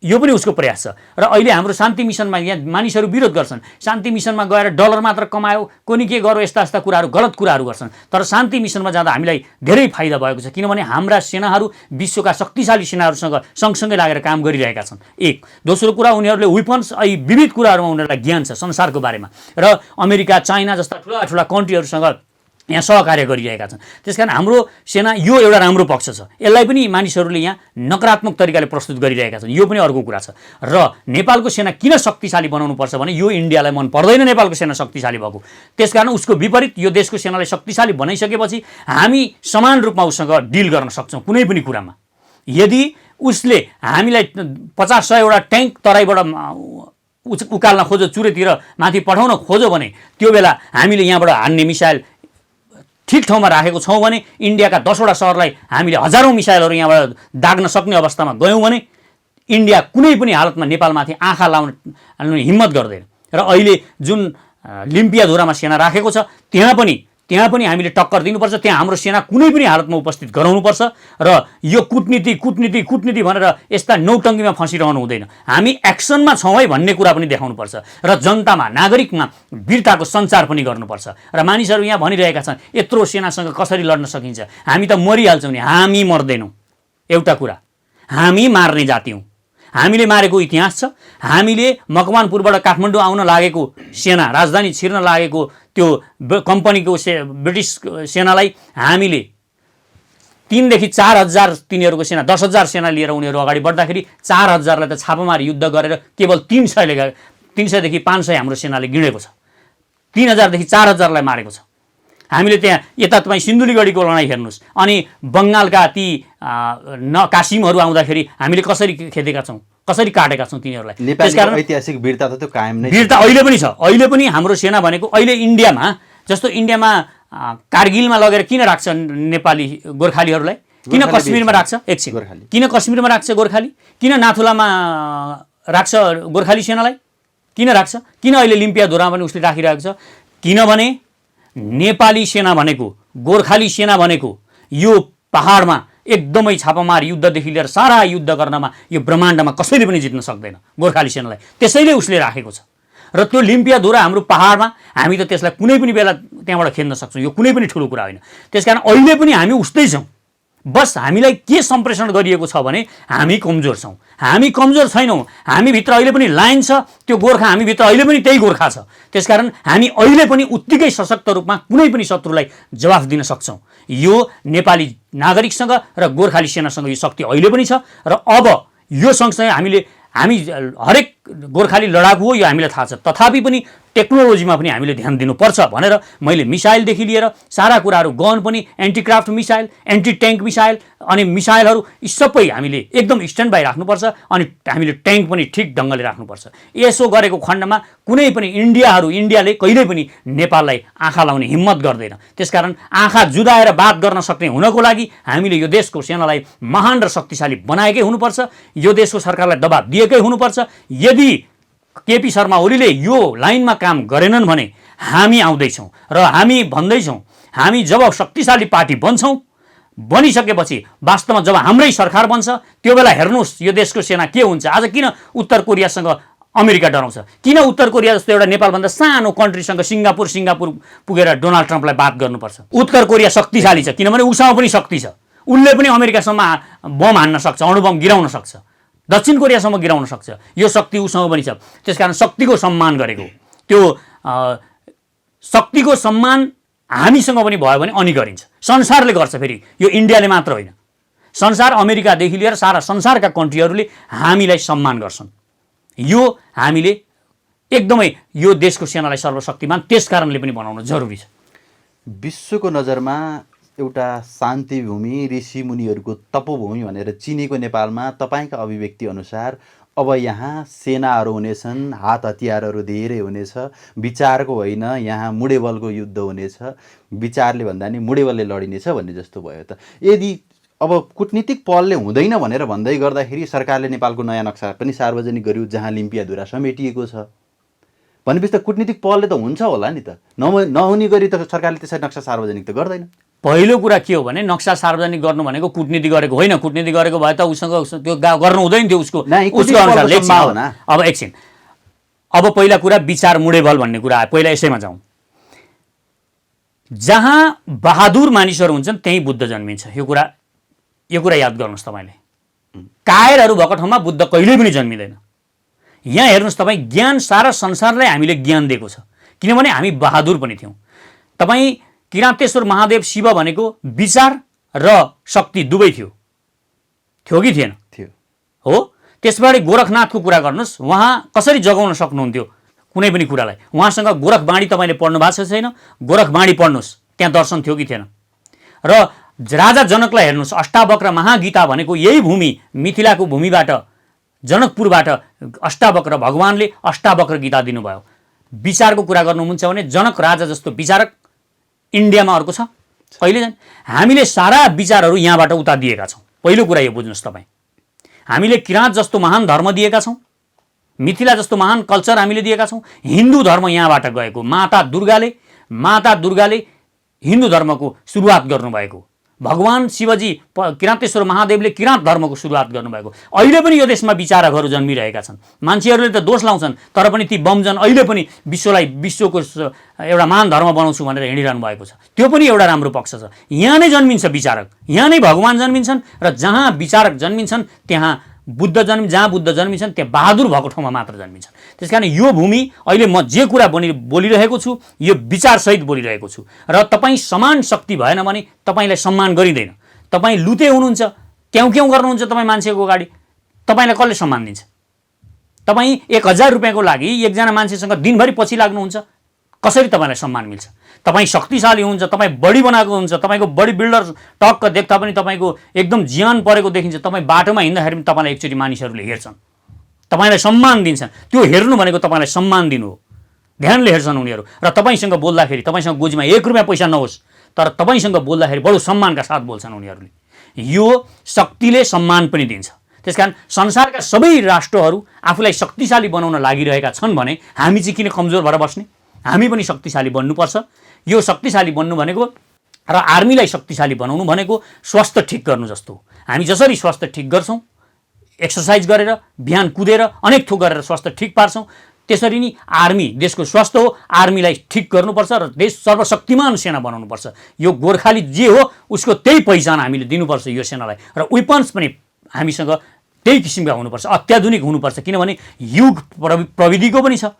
यो पनि उसको प्रयास छ। र अहिले हाम्रो शान्ति मिसनमा यहाँ मानिसहरू विरोध गर्छन्, शान्ति मिसनमा गएर डलर मात्र कमायो, कोनी के गर्यो, यस्ता कुराहरू गलत कुराहरू गर्छन्। तर शान्ति मिसनमा जाँदा हामीलाई धेरै फाइदा भएको छ, किनभने हाम्रा सेनाहरू विश्वका शक्तिशाली सेनाहरूसँग सँगसँगै लागेर काम गरिरहेका छन्। एक दोस्रो कुरा, उनीहरूले वेपन्स विविध कुराहरूमा उनीहरूलाई ज्ञान छ संसारको बारेमा, र अमेरिका, चाइना जस्ता ठुला ठुला कन्ट्रीहरूसँग यहाँ सहकार्य गरिरहेका छन्। त्यसकारण हाम्रो सेना यो एउटा राम्रो पक्ष छ, यसलाई पनि मानिसहरूले यहाँ नकारात्मक तरिकाले प्रस्तुत गरिरहेका छन्। यो पनि अर्को कुरा छ। र नेपालको सेना किन शक्तिशाली बनाउनुपर्छ भने यो इन्डियालाई मन पर्दैन नेपालको सेना शक्तिशाली भएको। त्यसकारण उसको विपरीत यो देशको सेनालाई शक्तिशाली बनाइसकेपछि हामी समान रूपमा उसँग डिल गर्न सक्छौँ कुनै पनि कुरामा। यदि उसले हामीलाई 50-100 ट्याङ्क तराईबाट उकाल्न खोज्यो, चुरेतिर माथि पठाउन खोज्यो भने त्यो बेला हामीले यहाँबाट हान्ने मिसाइल ठिक ठाउँमा राखेको छौँ भने, इन्डियाका 10वटा सहरलाई हामीले हजारौँ मिसाइलहरू यहाँबाट दाग्न सक्ने अवस्थामा गयौँ भने इन्डिया कुनै पनि हालतमा नेपालमाथि आँखा लाउन हिम्मत गर्दैन। र अहिले जुन लिम्पियाधुरामा सेना राखेको छ त्यहाँ पनि हामीले टक्कर दिनुपर्छ, त्यहाँ हाम्रो सेना कुनै पनि हालतमा उपस्थित गराउनुपर्छ। र यो कुटनीति भनेर यस्ता नौटङ्गीमा फँसिरहनु हुँदैन। हामी एक्सनमा छौँ है भन्ने कुरा पनि देखाउनुपर्छ र जनतामा, नागरिकमा वीरताको सञ्चार पनि गर्नुपर्छ। र मानिसहरू यहाँ भनिरहेका छन् यत्रो सेनासँग कसरी लड्न सकिन्छ, हामी त मरिहाल्छौँ नि। हामी मर्दैनौँ। एउटा कुरा, हामी मार्ने जाति हौँ। हामीले मारेको इतिहास छ। हामीले मकवानपुरबाट काठमाडौँ आउन लागेको सेना, राजधानी छिर्न लागेको त्यो कम्पनीको ब्रिटिस सेनालाई हामीले 3,000 से 4,000 तिनीहरूको सेना, 10,000 सेना लिएर उनीहरू अगाडि बढ्दाखेरि 4,000लाई त छापामारी युद्ध गरेर केवल 300 देखि 500 हाम्रो सेनाले गिडेको छ। 3,000 देखि 4,000लाई मारेको छ। हामीले त्यहाँ यता तपाईँ सिन्धुलीगढीको लडाइँ हेर्नुहोस्, अनि बङ्गालका ती कासिमहरू आउँदाखेरि हामीले कसरी खेदेका छौँ, कसरी काटेका छौँ तिनीहरूलाई। नेपालको ऐतिहासिक वीरता त त्यो कायम नै, वीरता अहिले पनि छ। अहिले पनि हाम्रो सेना भनेको अहिले इन्डियामा, जस्तो इन्डियामा कारगिलमा लगेर किन राख्छ नेपाली गोर्खालीहरूलाई, किन कश्मीरमा राख्छ, एकछिन, किन कश्मीरमा राख्छ गोर्खाली, किन नाथुलामा राख्छ गोर्खाली सेनालाई, किन राख्छ, किन अहिले लिम्पियाधुरामा पनि उसले राखिरहेको छ, किनभने नेपाली सेना भनेको, गोर्खाली सेना भनेको यो पहाडमा एकदमै छापामार युद्धदेखि लिएर सारा युद्ध गर्नमा यो ब्रह्माण्डमा कसैले पनि जित्न सक्दैन गोर्खाली सेनालाई, त्यसैले उसले राखेको छ। र त्यो लिम्पियाधुरा हाम्रो पहाडमा, हामी त त्यसलाई कुनै पनि बेला त्यहाँबाट खेद्न सक्छौँ, यो कुनै पनि ठुलो कुरा होइन। त्यसकारण अहिले पनि हामी उस्तै छौँ, बस हामीलाई के सम्प्रेषण गरिएको छ भने हामी कमजोर छौँ, हामी कमजोर छैनौँ, हामीभित्र अहिले पनि लाइन छ, त्यो गोर्खा हामीभित्र अहिले पनि त्यही गोर्खा छ। त्यसकारण हामी अहिले पनि उत्तिकै सशक्त रूपमा कुनै पनि शत्रुलाई जवाफ दिन सक्छौँ। यो नेपाली नागरिकसँग र गोर्खाली सेनासँग यो शक्ति अहिले पनि छ। र अब यो सँगसँगै हामी हरेक गोर्खाली लडाकु हो, यो हामीलाई थाहा छ, तथापि पनि टेक्नोलोजीमा पनि हामीले ध्यान दिनुपर्छ भनेर मैले मिसाइलदेखि लिएर सारा कुराहरू, गन पनि, anti craft missile, anti tank missile, अनि मिसाइलहरू यी सबै हामीले एकदम स्ट्यान्ड बाई राख्नुपर्छ, अनि हामीले ट्याङ्क पनि ठिक ढङ्गले राख्नुपर्छ। यसो गरेको खण्डमा कुनै पनि इन्डियाले कहिल्यै पनि नेपाललाई आँखा लाउने हिम्मत गर्दैन। त्यसकारण आँखा जुदाएर बात गर्न सक्ने हुनको लागि हामीले यो देशको सेनालाई महान र शक्तिशाली बनाएकै हुनुपर्छ, यो देशको सरकारलाई दबाब दिएकै हुनुपर्छ। यदि केपी शर्मा ओलीले यो लाइनमा काम गरेनन् भने हामी आउँदैछौँ र हामी भन्दैछौँ, हामी जब शक्तिशाली पार्टी बनिसकेपछि वास्तवमा जब हाम्रै सरकार बन्छ त्यो बेला हेर्नुहोस् यो देशको सेना के हुन्छ। आज किन उत्तर कोरियासँग अमेरिका डराउँछ, किन उत्तर कोरिया जस्तो एउटा नेपालभन्दा सानो कन्ट्रीसँग सिङ्गापुर पुगेर डोनाल्ड ट्रम्पलाई बात गर्नुपर्छ। उत्तर कोरिया शक्तिशाली छ, किनभने उसँग पनि शक्ति छ, उसले पनि अमेरिकासम्म बम हान्न सक्छ, अणुबम गिराउन सक्छ, दक्षिण कोरियासम्म गिराउन सक्छ, यो शक्ति उसँग पनि छ। त्यसकारण शक्तिको सम्मान गरेको, त्यो शक्तिको सम्मान हामीसँग पनि भयो भने अनि गरिन्छ, संसारले गर्छ। फेरि यो इन्डियाले मात्र होइन, संसार अमेरिकादेखि लिएर सारा संसारका कन्ट्रीहरूले हामीलाई सम्मान गर्छन्। यो हामीले एकदमै यो देशको सेनालाई सर्वशक्तिमान त्यस कारणले पनि बनाउन जरुरी छ। विश्वको नजरमा एउटा शान्ति भूमि, ऋषिमुनिहरूको तपोभूमि भनेर चिनेको नेपालमा तपाईँका अभिव्यक्ति अनुसार अब यहाँ सेनाहरू हुनेछन्, हात हतियारहरू धेरै हुनेछ, विचारको होइन यहाँ मुडेबलको युद्ध हुनेछ, विचारले भन्दा नि मुडेबलले लडिनेछ भन्ने जस्तो भयो त। यदि अब कूटनीतिक पहलले हुँदैन भनेर भन्दै गर्दाखेरि सरकारले नेपालको नयाँ नक्सा पनि सार्वजनिक गर्यो जहाँ लिम्पियाधुरा समेटिएको छ भनेपछि त कूटनीतिक पहलले त हुन्छ होला नि त, नहुने गरी त सरकारले त्यसरी नक्सा सार्वजनिक त गर्दैन। पहिलो कुरा के हो भने नक्सा सार्वजनिक गर्नु भनेको कूटनीति गरेको होइन, कूटनीति गरेको भए त उसँग त्यो गर्नु हुँदैन थियो उसको अनुसार। अब एकछिन, अब पहिला कुरा विचार मुडेबल भन्ने कुरा आयो, पहिला यसैमा जाउँ। जहाँ बहादुर मानिसहरू हुन्छन् त्यहीँ बुद्ध जन्मिन्छ, यो कुरा याद गर्नुहोस् तपाईँले। कायरहरू भएको ठाउँमा बुद्ध कहिल्यै पनि जन्मिँदैन। यहाँ हेर्नुहोस् तपाईँ, ज्ञान सारा संसारलाई हामीले ज्ञान दिएको छ, किनभने हामी बहादुर पनि थियौँ। तपाईँ किरातेश्वर महादेव शिव भनेको विचार र शक्ति दुवै थियो कि थिएन? थियो। हो, त्यसबाट गोरखनाथको कुरा गर्नुहोस्, उहाँ कसरी जगाउन सक्नुहुन्थ्यो कुनै पनि कुरालाई? उहाँसँग गोरखवाणी तपाईँले पढ्नु भएको छ छैन? गोरखवाणी पढ्नुहोस्, त्यहाँ दर्शन थियो कि थिएन? र राजा जनकलाई हेर्नुहोस्, अष्टावक्र महागीता भनेको यही भूमि, मिथिलाको भूमिबाट, जनकपुरबाट अष्टावक्र भगवानले अष्टावक्र गीता दिनुभयो। विचारको कुरा गर्नुहुन्छ भने जनक राजा जस्तो विचारक इन्डियामा अर्को छ कहिले? हामीले सारा विचारहरू यहाँबाट उता दिएका छौँ। पहिलो कुरा यो बुझ्नुहोस् तपाईँ, हामीले किराँत जस्तो महान धर्म दिएका छौँ, मिथिला जस्तो महान कल्चर हामीले दिएका छौँ। हिन्दू धर्म यहाँबाट गएको, माता दुर्गाले हिन्दू धर्मको सुरुवात गर्नुभएको, भगवान शिवजी किरातेश्वर महादेवले किराँत धर्मको सुरुवात गर्नुभएको। अहिले पनि यो देशमा विचारकहरू जन्मिरहेका छन्। मान्छेहरूले त दोष लाउँछन्, तर पनि ती बमजन अहिले पनि विश्वको एउटा महान धर्म बनाउँछु भनेर हिँडिरहनु भएको छ। त्यो पनि एउटा राम्रो पक्ष छ। यहाँ नै जन्मिन्छ विचारक, यहाँ नै भगवान जन्मिन्छन्, र जहाँ विचारक जन्मिन्छन् त्यहाँ जहाँ बुद्ध जन्मिन्छन् त्यहाँ बहादुर भएको ठाउँमा मात्र जन्मिन्छन्। त्यसकारण यो भूमि अहिले म जे कुरा बोलिरहेको छु यो विचारसहित बोलिरहेको छु। र तपाईँ समान शक्ति भएन भने तपाईँलाई सम्मान गरिँदैन। तपाईँ लुते हुनुहुन्छ, क्याउ गर्नुहुन्छ तपाईँ मान्छेको अगाडि, तपाईँलाई कसले सम्मान दिन्छ? तपाईँ 1000 रुपियाँको लागि एकजना मान्छेसँग दिनभरि पछि लाग्नुहुन्छ, कसरी तपाईँलाई सम्मान मिल्छ? तपाईँ शक्तिशाली हुन्छ, तपाईँ बडी बनाएको हुन्छ, तपाईँको बडी बिल्डर टक्क देख्दा पनि तपाईँको एकदम ज्यान परेको देखिन्छ। तपाईँ बाटोमा हिँड्दाखेरि पनि तपाईँलाई एकचोटि मानिसहरूले हेर्छन्, तपाईँलाई सम्मान दिन्छन्। त्यो हेर्नु भनेको तपाईँलाई सम्मान दिनु हो। ध्यानले हेर्छन् उनीहरू। र तपाईँसँग बोल्दाखेरि तपाईँसँग गोजीमा 1 रुपियाँ पैसा नहोस्, तर तपाईँसँग बोल्दाखेरि बडो सम्मानका साथ बोल्छन् उनीहरूले। यो शक्तिले सम्मान पनि दिन्छ। त्यसकारण संसारका सबै राष्ट्रहरू आफूलाई शक्तिशाली बनाउन लागिरहेका छन् भने हामी चाहिँ किन कमजोर भएर बस्ने? हामी पनि शक्तिशाली बन्नुपर्छ। यो शक्तिशाली बन्नु भनेको र आर्मीलाई शक्तिशाली बनाउनु भनेको स्वास्थ्य ठिक गर्नु जस्तो हो। हामी जसरी स्वास्थ्य ठिक गर्छौँ, एक्सर्साइज गरेर, बिहान कुदेर, अनेक थोक गरेर स्वास्थ्य ठिक पार्छौँ, त्यसरी नै आर्मी देशको स्वास्थ्य हो। आर्मीलाई ठिक गर्नुपर्छ र देश सर्वशक्तिमान सेना बनाउनुपर्छ। यो गोर्खाली जे हो उसको त्यही पहिचान हामीले दिनुपर्छ यो सेनालाई। र वेपन्स पनि हामीसँग त्यही किसिमका हुनुपर्छ, अत्याधुनिक हुनुपर्छ। किनभने युग प्रविधिको पनि छ,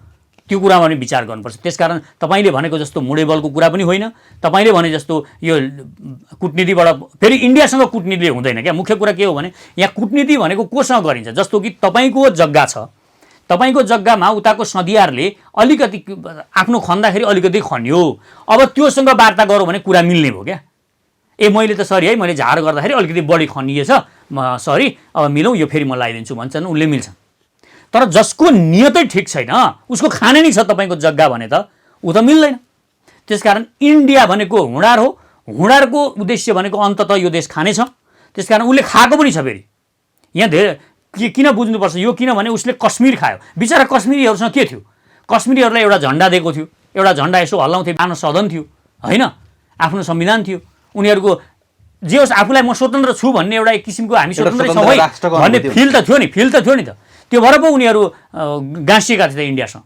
त्यो कुरामा पनि विचार गर्नुपर्छ। त्यसकारण तपाईँले भनेको जस्तो मुडेबलको कुरा पनि होइन। तपाईँले भने जस्तो यो कुटनीतिबाट फेरि इन्डियासँग कुटनीतिले हुँदैन क्या। मुख्य कुरा के हो भने यहाँ कुटनीति भनेको कोसँग गरिन्छ? जस्तो कि तपाईँको जग्गा छ, तपाईँको जग्गामा उताको सदियारले अलिकति आफ्नो खन्दाखेरि अलिकति खन्यो, अब त्योसँग वार्ता गरौँ भने कुरा मिल्ने भयो क्या। मैले त सरी है, मैले झार गर्दाखेरि अलिकति बढी खनिएछ, सरी, अब मिलौँ, यो फेरि म लगाइदिन्छु भन्छन्, उनले मिल्छन्। तर जसको नियतै ठिक छैन उसको खाने नै छ तपाईँको जग्गा भने त ऊ त मिल्दैन। त्यसकारण इन्डिया भनेको हुँडार हो। हुँडारको उद्देश्य भनेको अन्ततः यो देश खाने छ। त्यसकारण उसले खाएको पनि छ। फेरि यहाँ धेरै किन बुझ्नुपर्छ यो? किनभने उसले कश्मीर खायो। बिचरा कश्मीरीहरूसँग के थियो? कश्मीरीहरूलाई एउटा झन्डा दिएको थियो, एउटा झन्डा यसो हल्लाउँथे, मानव सदन थियो होइन, आफ्नो संविधान थियो। उनीहरूको जे होस्, आफूलाई म स्वतन्त्र छु भन्ने एउटा एक किसिमको हामी स्वतन्त्र छौँ भन्ने फिल त थियो नि त। त्यो भएर पो उनीहरू गाँसिएका थिए इन्डियासँग।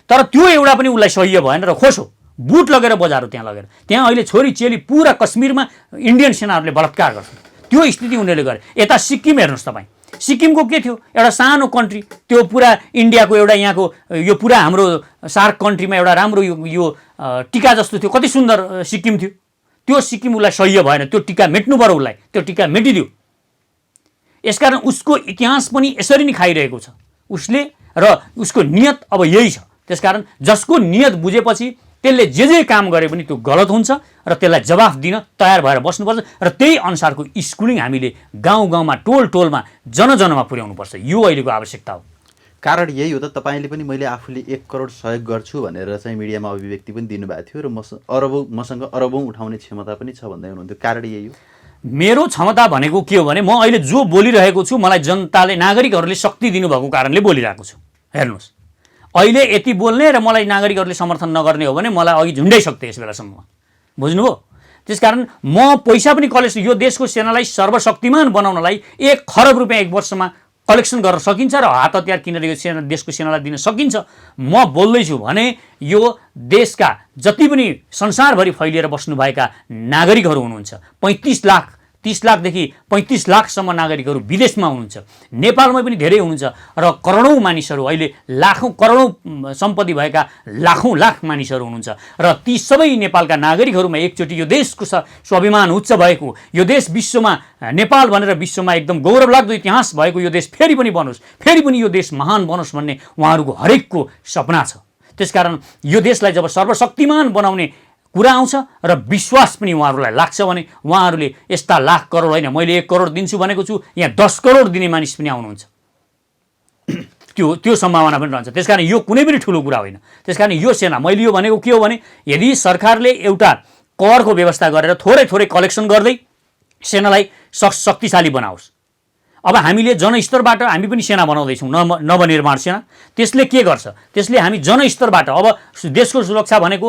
तर त्यो एउटा पनि उसलाई सह्य भएन र खोसो बुट लगेर बजारो त्यहाँ लगेर त्यहाँ अहिले छोरी चेली पुरा कश्मीरमा इन्डियन सेनाहरूले बलात्कार गर्छन्। त्यो स्थिति उनीहरूले गरे। यता सिक्किम हेर्नुहोस् तपाईँ, सिक्किमको के थियो? एउटा सानो कन्ट्री, त्यो पुरा इन्डियाको एउटा यहाँको यो पुरा हाम्रो सार्क कन्ट्रीमा एउटा राम्रो यो टिका जस्तो थियो। कति सुन्दर सिक्किम थियो। त्यो सिक्किम उसलाई सह्य भएन, त्यो टिका मेट्नु पर्यो उसलाई, त्यो टिका मेटिदियो। यसकारण उसको इतिहास पनि यसरी नै खाइरहेको छ उसले, र उसको नियत अब यही छ। त्यसकारण जसको नियत बुझेपछि त्यसले जे काम गरे पनि त्यो गलत हुन्छ र त्यसलाई जवाफ दिन तयार भएर बस्नुपर्छ। र त्यही अनुसारको स्कुलिङ हामीले गाउँ गाउँमा, टोल टोलमा, जनजनमा पुर्याउनुपर्छ। यो अहिलेको आवश्यकता हो। कारण यही हो त। तपाईँले पनि मैले आफूले 1 करोड सहयोग गर्छु भनेर चाहिँ मिडियामा अभिव्यक्ति पनि दिनुभएको थियो र मसँग अरबौँ उठाउने क्षमता पनि छ भन्दै हुनुहुन्थ्यो। कारण यही हो। मेरो क्षमता भनेको के हो भने म अहिले जो बोलिरहेको छु मलाई जनताले, नागरिकहरूले शक्ति दिनुभएको कारणले बोलिरहेको छु। हेर्नुहोस्, अहिले यति बोल्ने र मलाई नागरिकहरूले समर्थन नगर्ने हो भने मलाई अघि झुन्डाइसक्थे यस बेलासम्म। बुझ्नुभयो? त्यसकारण म पैसा पनि कलेक्सन, यो देशको सेनालाई सर्वशक्तिमान बनाउनलाई 1 खरब रुपियाँ 1 वर्षमा कलेक्सन गर्न सकिन्छ र हात हतियार किनेर यो देशको सेनालाई दिन सकिन्छ। म बोल्दैछु भने यो देशका जति पनि संसारभरि फैलिएर बस्नुभएका नागरिकहरू हुनुहुन्छ, 35 लाख 30 लाखदेखि 35 लाखसम्म नागरिकहरू विदेशमा हुनुहुन्छ, नेपालमै पनि धेरै हुनुहुन्छ र करोडौँ मानिसहरू, अहिले लाखौँ करोडौँ सम्पत्ति भएका लाखौँ लाख मानिसहरू हुनुहुन्छ। र ती सबै नेपालका नागरिकहरूमा एकचोटि यो देशको स्वाभिमान उच्च भएको, यो देश विश्वमा, नेपाल भनेर विश्वमा एकदम गौरवलाग्दो इतिहास भएको यो देश फेरि पनि बनोस्, फेरि पनि यो देश महान बनोस् भन्ने उहाँहरूको हरेकको सपना छ। त्यसकारण यो देशलाई जब सर्वशक्तिमान बनाउने कुरा आउँछ र विश्वास पनि उहाँहरूलाई लाग्छ भने उहाँहरूले यस्ता लाख करोड होइन, मैले 1 करोड दिन्छु भनेको छु, यहाँ 10 करोड दिने मानिस पनि आउनुहुन्छ। त्यो सम्भावना पनि रहन्छ। त्यसकारण यो कुनै पनि ठुलो कुरा होइन। त्यसकारण यो सेना, मैले यो भनेको के हो भने यदि सरकारले एउटा करको व्यवस्था गरेर थोरै थोरै कलेक्सन गर्दै सेनालाई शक्तिशाली बनाओस्। अब हामीले जनस्तरबाट हामी पनि सेना बनाउँदैछौँ, नवनिर्माण सेना। त्यसले के गर्छ? त्यसले हामी जनस्तरबाट, अब देशको सुरक्षा भनेको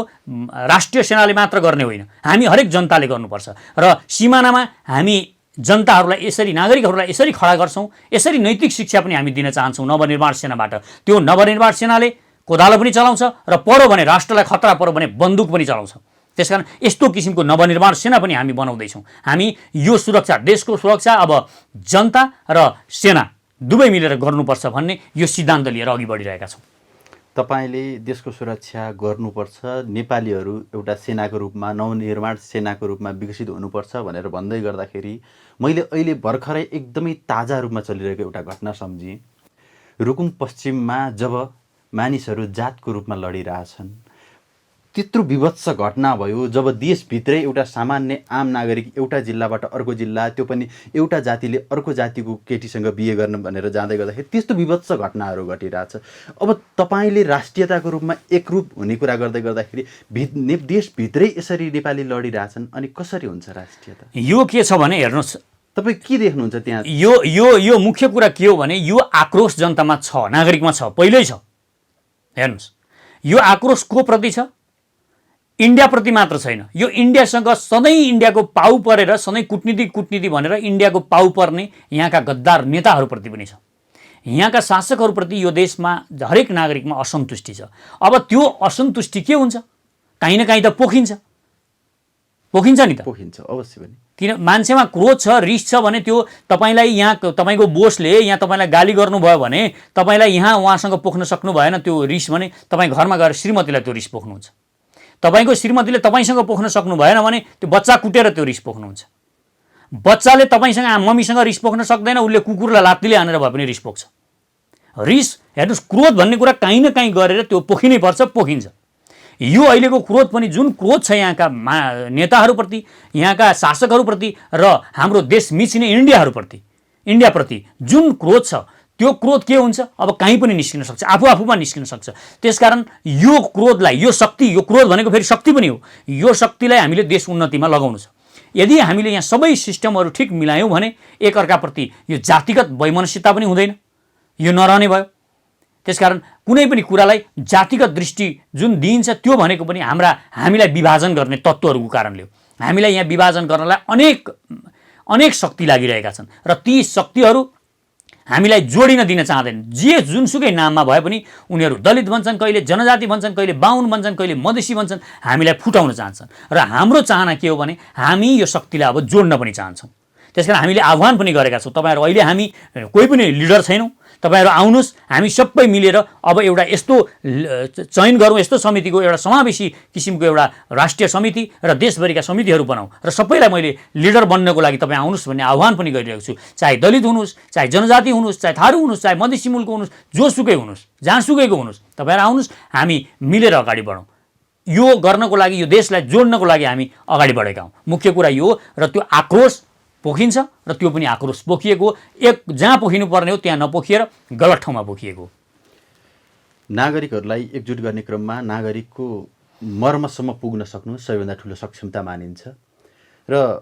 राष्ट्रिय सेनाले मात्र गर्ने होइन, हामी हरेक जनताले गर्नुपर्छ। र सिमानामा हामी जनताहरूलाई यसरी, नागरिकहरूलाई यसरी खडा गर्छौँ, यसरी नैतिक शिक्षा पनि हामी दिन चाहन्छौँ नवनिर्माण सेनाबाट। त्यो नवनिर्माण सेनाले कोदालो पनि चलाउँछ र पऱ्यो भने राष्ट्रलाई खतरा पऱ्यो भने बन्दुक पनि चलाउँछ। त्यसकारण यस्तो किसिमको नवनिर्माण सेना पनि हामी बनाउँदैछौँ। हामी यो सुरक्षा, देशको सुरक्षा अब जनता र सेना दुवै मिलेर गर्नुपर्छ भन्ने यो सिद्धान्त लिएर अघि बढिरहेका छौँ। तपाईँले देशको सुरक्षा गर्नुपर्छ, नेपालीहरू एउटा सेनाको रूपमा, नवनिर्माण सेनाको रूपमा विकसित हुनुपर्छ भनेर भन्दै गर्दाखेरि मैले अहिले भर्खरै एकदमै ताजा रूपमा चलिरहेको एउटा घटना सम्झेँ। रुकुम पश्चिममा जब मानिसहरू जातको रूपमा लडिरहेछन्, त्यत्रो विभत्स घटना भयो जब देशभित्रै एउटा सामान्य आम नागरिक एउटा जिल्लाबाट अर्को जिल्ला, त्यो पनि एउटा जातिले अर्को जातिको केटीसँग बिहे गर्न भनेर जाँदै गर्दाखेरि त्यस्तो विभत्स घटनाहरू घटिरहेछ। अब तपाईँले राष्ट्रियताको रूपमा एकरूप हुने कुरा गर्दै गर्दाखेरि देशभित्रै यसरी नेपाली लडिरहेछन्, अनि कसरी हुन्छ राष्ट्रियता? यो के छ भने हेर्नुहोस्, तपाईँ के देख्नुहुन्छ त्यहाँ? यो यो यो मुख्य कुरा के हो भने यो आक्रोश जनतामा छ, नागरिकमा छ, पहिल्यै छ। हेर्नुहोस्, यो आक्रोश को प्रति छ? इन्डियाप्रति मात्र छैन, यो इन्डियासँग सधैँ इन्डियाको पाउ परेर सधैँ कुटनीति भनेर इन्डियाको पाउ पर्ने यहाँका गद्दार नेताहरूप्रति पनि छ। यहाँका शासकहरूप्रति यो देशमा हरेक नागरिकमा असन्तुष्टि छ। अब त्यो असन्तुष्टि के हुन्छ? काहीँ न काहीँ त पोखिन्छ नि त, पोखिन्छ अवश्य पनि। किन मान्छेमा क्रोध छ, रिस छ भने त्यो तपाईँलाई यहाँ तपाईँको बोसले यहाँ तपाईँलाई गाली गर्नुभयो भने तपाईँलाई यहाँ उहाँसँग पोख्न सक्नु भएन त्यो रिस भने तपाईँ घरमा गएर श्रीमतीलाई त्यो रिस पोख्नुहुन्छ। तपाईँको श्रीमतीले तपाईँसँग पोख्न सक्नु भएन भने त्यो बच्चा कुटेर त्यो रिस पोख्नुहुन्छ। बच्चाले तपाईँसँग मम्मीसँग रिस पोख्न सक्दैन, उसले कुकुरलाई लात्तीले हानेर भए पनि रिस पोख्छ। रिस हेर्नुहोस्, क्रोध भन्ने कुरा काहीँ न काहीँ गरेर त्यो पोखिनै पर्छ, पोखिन्छ। यो अहिलेको क्रोध पनि जुन क्रोध छ यहाँका नेताहरूप्रति, यहाँका शासकहरूप्रति र हाम्रो देश मिचिने इन्डियाप्रति जुन क्रोध छ, त्यो क्रोध के हुन्छ? अब कहीँ पनि निस्किन सक्छ, आफूमा निस्किन सक्छ। त्यसकारण यो क्रोधलाई, यो शक्ति, यो क्रोध भनेको फेरि शक्ति पनि हो, यो शक्तिलाई हामीले देश उन्नतिमा लगाउनु छ। यदि हामीले यहाँ सबै सिस्टमहरू ठिक मिलायौँ भने एकअर्काप्रति यो जातिगत वैमनस्यता पनि हुँदैन, यो नरहने भयो। त्यसकारण कुनै पनि कुरालाई जातिगत दृष्टि जुन दिइन्छ त्यो भनेको पनि हामीलाई विभाजन गर्ने तत्त्वहरूको कारणले हो। हामीलाई यहाँ विभाजन गर्नलाई अनेक शक्ति लागिरहेका छन् र ती शक्तिहरू हामीलाई जोडिन दिन चाहँदैनन्। जुनसुकै नाममा भए पनि उनीहरू दलित भन्छन्, कहिले जनजाति भन्छन्, कहिले बाहुन भन्छन्, कहिले मधेसी भन्छन्, हामीलाई फुटाउन चाहन्छन्। र हाम्रो चाहना के हो भने हामी यो शक्तिलाई अब जोड्न पनि चाहन्छौँ। त्यसकारण हामीले आह्वान पनि गरेका छौँ, तपाईँहरू अहिले हामी कोही पनि लिडर छैनौँ, तपाईँहरू आउनुहोस्, हामी सबै मिलेर अब एउटा यस्तो चयन गरौँ, यस्तो समितिको एउटा समावेशी किसिमको एउटा राष्ट्रिय समिति र देशभरिका समितिहरू बनाऊँ र सबैलाई मैले लिडर बन्नको लागि तपाईँ आउनुहोस् भन्ने आह्वान पनि गरिरहेको छु। चाहे दलित हुनुहोस्, चाहे जनजाति हुनुहोस्, चाहे थारू हुनुहोस्, चाहे मधेसी मुलको हुनुहोस्, जोसुकै हुनुहोस्, जहाँसुकैको हुनुहोस्, तपाईँहरू आउनुहोस्, हामी मिलेर अगाडि बढौँ। यो गर्नको लागि, यो देशलाई जोड्नको लागि हामी अगाडि बढेका हौँ। मुख्य कुरा यो र त्यो आक्रोश पोखिन्छ र त्यो पनि आक्रोश पोखिएको, जहाँ पोखिनु पर्ने हो त्यहाँ नपोखिएर गलत ठाउँमा पोखिएको। नागरिकहरूलाई एकजुट गर्ने क्रममा नागरिकको मर्मसम्म पुग्न सक्नु सबैभन्दा ठुलो सक्षमता मानिन्छ र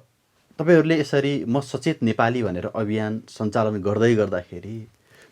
तपाईँहरूले यसरी म सचेत नेपाली भनेर अभियान सञ्चालन गर्दै गर्दाखेरि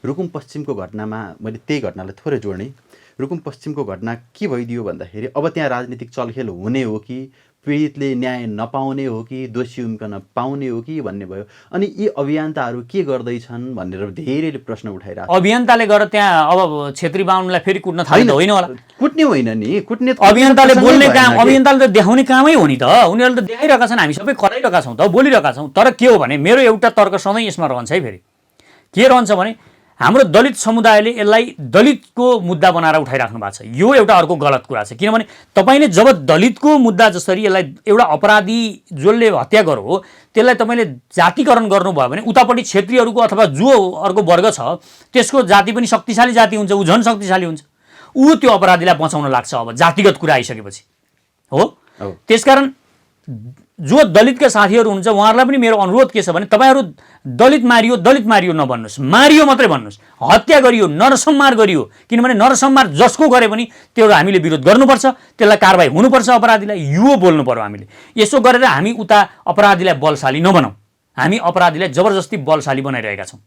रुकुम पश्चिमको घटनामा मैले त्यही घटनालाई थोरै जोड्ने। रुकुम पश्चिमको घटना के भइदियो भन्दाखेरि अब त्यहाँ राजनीतिक चलखेल हुने हो कि पीडितले न्याय नपाउने हो कि दोषी उम्कन पाउने हो कि भन्ने भयो। अनि यी अभियन्ताहरू के गर्दैछन् भनेर धेरैले प्रश्न उठाइरहेको। अभियन्ताले गएर त्यहाँ अब छेत्री बाहुनलाई फेरि कुट्न थाल्नु होइन होला? कुट्ने होइन नि, कुट्ने अभियन्ताले बोल्ने काम, अभियन्ताले त देखाउने कामै हो नि त। उनीहरूले त देखाइरहेका छन्, हामी सबै कराइरहेका छौँ त, बोलिरहेका छौँ। तर के हो भने मेरो एउटा तर्क सधैँ यसमा रहन्छ है। फेरि के रहन्छ भने हाम्रो दलित समुदायले यसलाई दलितको मुद्दा बनाएर उठाइराख्नु भएको छ। यो एउटा अर्को गलत कुरा छ, किनभने तपाईँले जब दलितको मुद्दा जसरी यसलाई एउटा अपराधी जसले हत्या गरो त्यसलाई तपाईँले जातिकरण गर्नुभयो भने उतापट्टि क्षेत्रीहरूको अथवा जो अर्को वर्ग छ त्यसको जाति पनि शक्तिशाली जाति हुन्छ, ऊ झन् शक्तिशाली हुन्छ, ऊ त्यो अपराधीलाई बचाउन लाग्छ। अब जातिगत कुरा आइसकेपछि हो। त्यसकारण जो दलितका साथीहरू हुनुहुन्छ उहाँहरूलाई पनि मेरो अनुरोध के छ भने तपाईँहरू दलित मारियो नभन्नुहोस्, मारियो मात्रै भन्नुहोस्। हत्या गरियो, नरसंहार गरियो, किनभने नरसंहार जसको गरे पनि त्यो हामीले विरोध गर्नुपर्छ, त्यसलाई कारबाही हुनुपर्छ, अपराधीलाई यो बोल्नु पर्यो हामीले। यसो गरेर हामी उता अपराधीलाई बलशाली नबनाऊ, हामी अपराधीलाई जबरजस्ती बलशाली बनाइरहेका छौँ।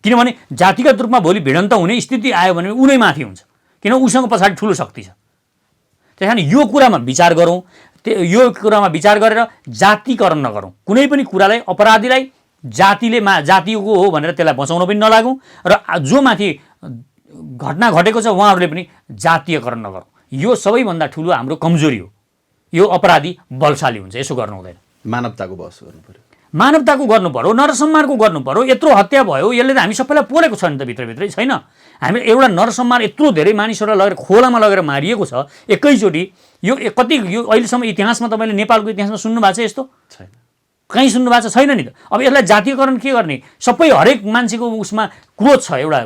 किनभने जातिगत रूपमा भोलि भिडन्त हुने स्थिति आयो भने उनै माथि हुन्छ, किन उसँग पछाडि ठुलो शक्ति छ। त्यही कारण यो कुरामा विचार गरौँ, यो कुरामा विचार गरेर जातिकरण नगरौँ। कुनै पनि कुरालाई अपराधीलाई जातिको हो भनेर त्यसलाई बचाउन पनि नलागौँ र जो माथि घटना घटेको छ उहाँहरूले पनि जातीयकरण नगरौँ। यो सबैभन्दा ठुलो हाम्रो कमजोरी हो। यो अपराधी बलशाली हुन्छ, यसो गर्नु हुँदैन। मानवताको बहस गर्नु पर्यो, मानवताको गर्नु पर्यो, नरसंहारको गर्नु पर्यो। यत्रो हत्या भयो, यसले त हामी सबैलाई पोलेको छ नि त, भित्रभित्रै छैन। हामी एउटा नरसंहार यत्रो धेरै मानिसहरूलाई लगेर खोलामा लगेर मारिएको छ एकैचोटि। यो अहिलेसम्म इतिहासमा तपाईँले नेपालको इतिहासमा सुन्नु भएको छ यस्तो? छैन। कहीँ सुन्नुभएको छैन नि त। अब यसलाई जातीयकरण के गर्ने, सबै हरेक मान्छेको उसमा क्रोध छ एउटा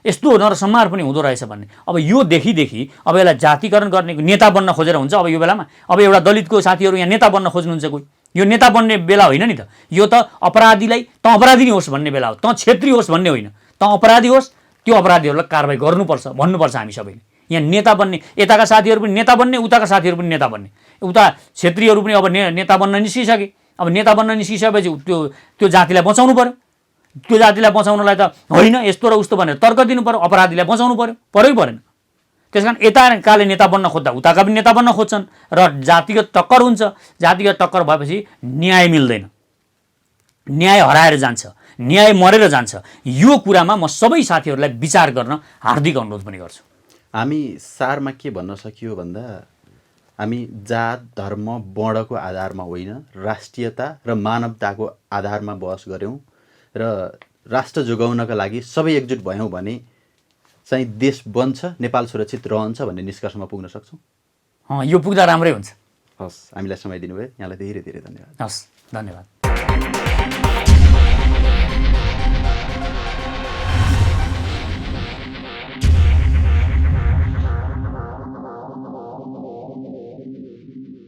यस्तो नरसंहार पनि हुँदो रहेछ भन्ने। अब यो देखि अब यसलाई जातीयकरण गर्ने नेता बन्न खोजेर हुन्छ। अब यो बेलामा अब एउटा दलितको साथीहरू यहाँ नेता बन्न खोज्नुहुन्छ कोही, यो नेता बन्ने बेला होइन नि त। यो त अपराधीलाई त अपराधी नै होस् भन्ने बेला हो, त क्षेत्री होस् भन्ने होइन, त अपराधी होस्, त्यो अपराधीहरूलाई कारबाही गर्नुपर्छ भन्नुपर्छ हामी सबैले। यहाँ नेता बन्ने, यताका साथीहरू पनि नेता बन्ने, उताका साथीहरू पनि नेता बन्ने, उता क्षेत्रीहरू पनि अब नेता बन्न निस्किसके। अब नेता बन्न निस्किसकेपछि त्यो जातिलाई बचाउनु पर्यो। त्यो जातिलाई बचाउनलाई त होइन यस्तो र उस्तो भनेर तर्क दिनु पर्यो, अपराधीलाई बचाउनु पर्यो, परेन। त्यस कारण यताकाले नेता बन्न खोज्दा उताका पनि नेता बन्न खोज्छन् र जातिगत टक्कर हुन्छ। जातिगत टक्कर भएपछि न्याय मिल्दैन, न्याय हराएर जान्छ, न्याय मरेर जान्छ। यो कुरामा म सबै साथीहरूलाई विचार गर्न हार्दिक अनुरोध पनि गर्छु। हामी सारमा के भन्न सकियो भन्दा हामी जात धर्म वर्णको आधारमा होइन, राष्ट्रियता र मानवताको आधारमा बहस गऱ्यौँ र राष्ट्र जोगाउनका लागि सबै एकजुट भयौँ भने चाहिँ देश बन्छ, नेपाल सुरक्षित रहन्छ भन्ने निष्कर्षमा पुग्न सक्छौँ। यो पुग्दा राम्रै हुन्छ। हस्, हामीलाई समय दिनुभयो, यहाँलाई धेरै धेरै धन्यवाद। हस्, धन्यवाद।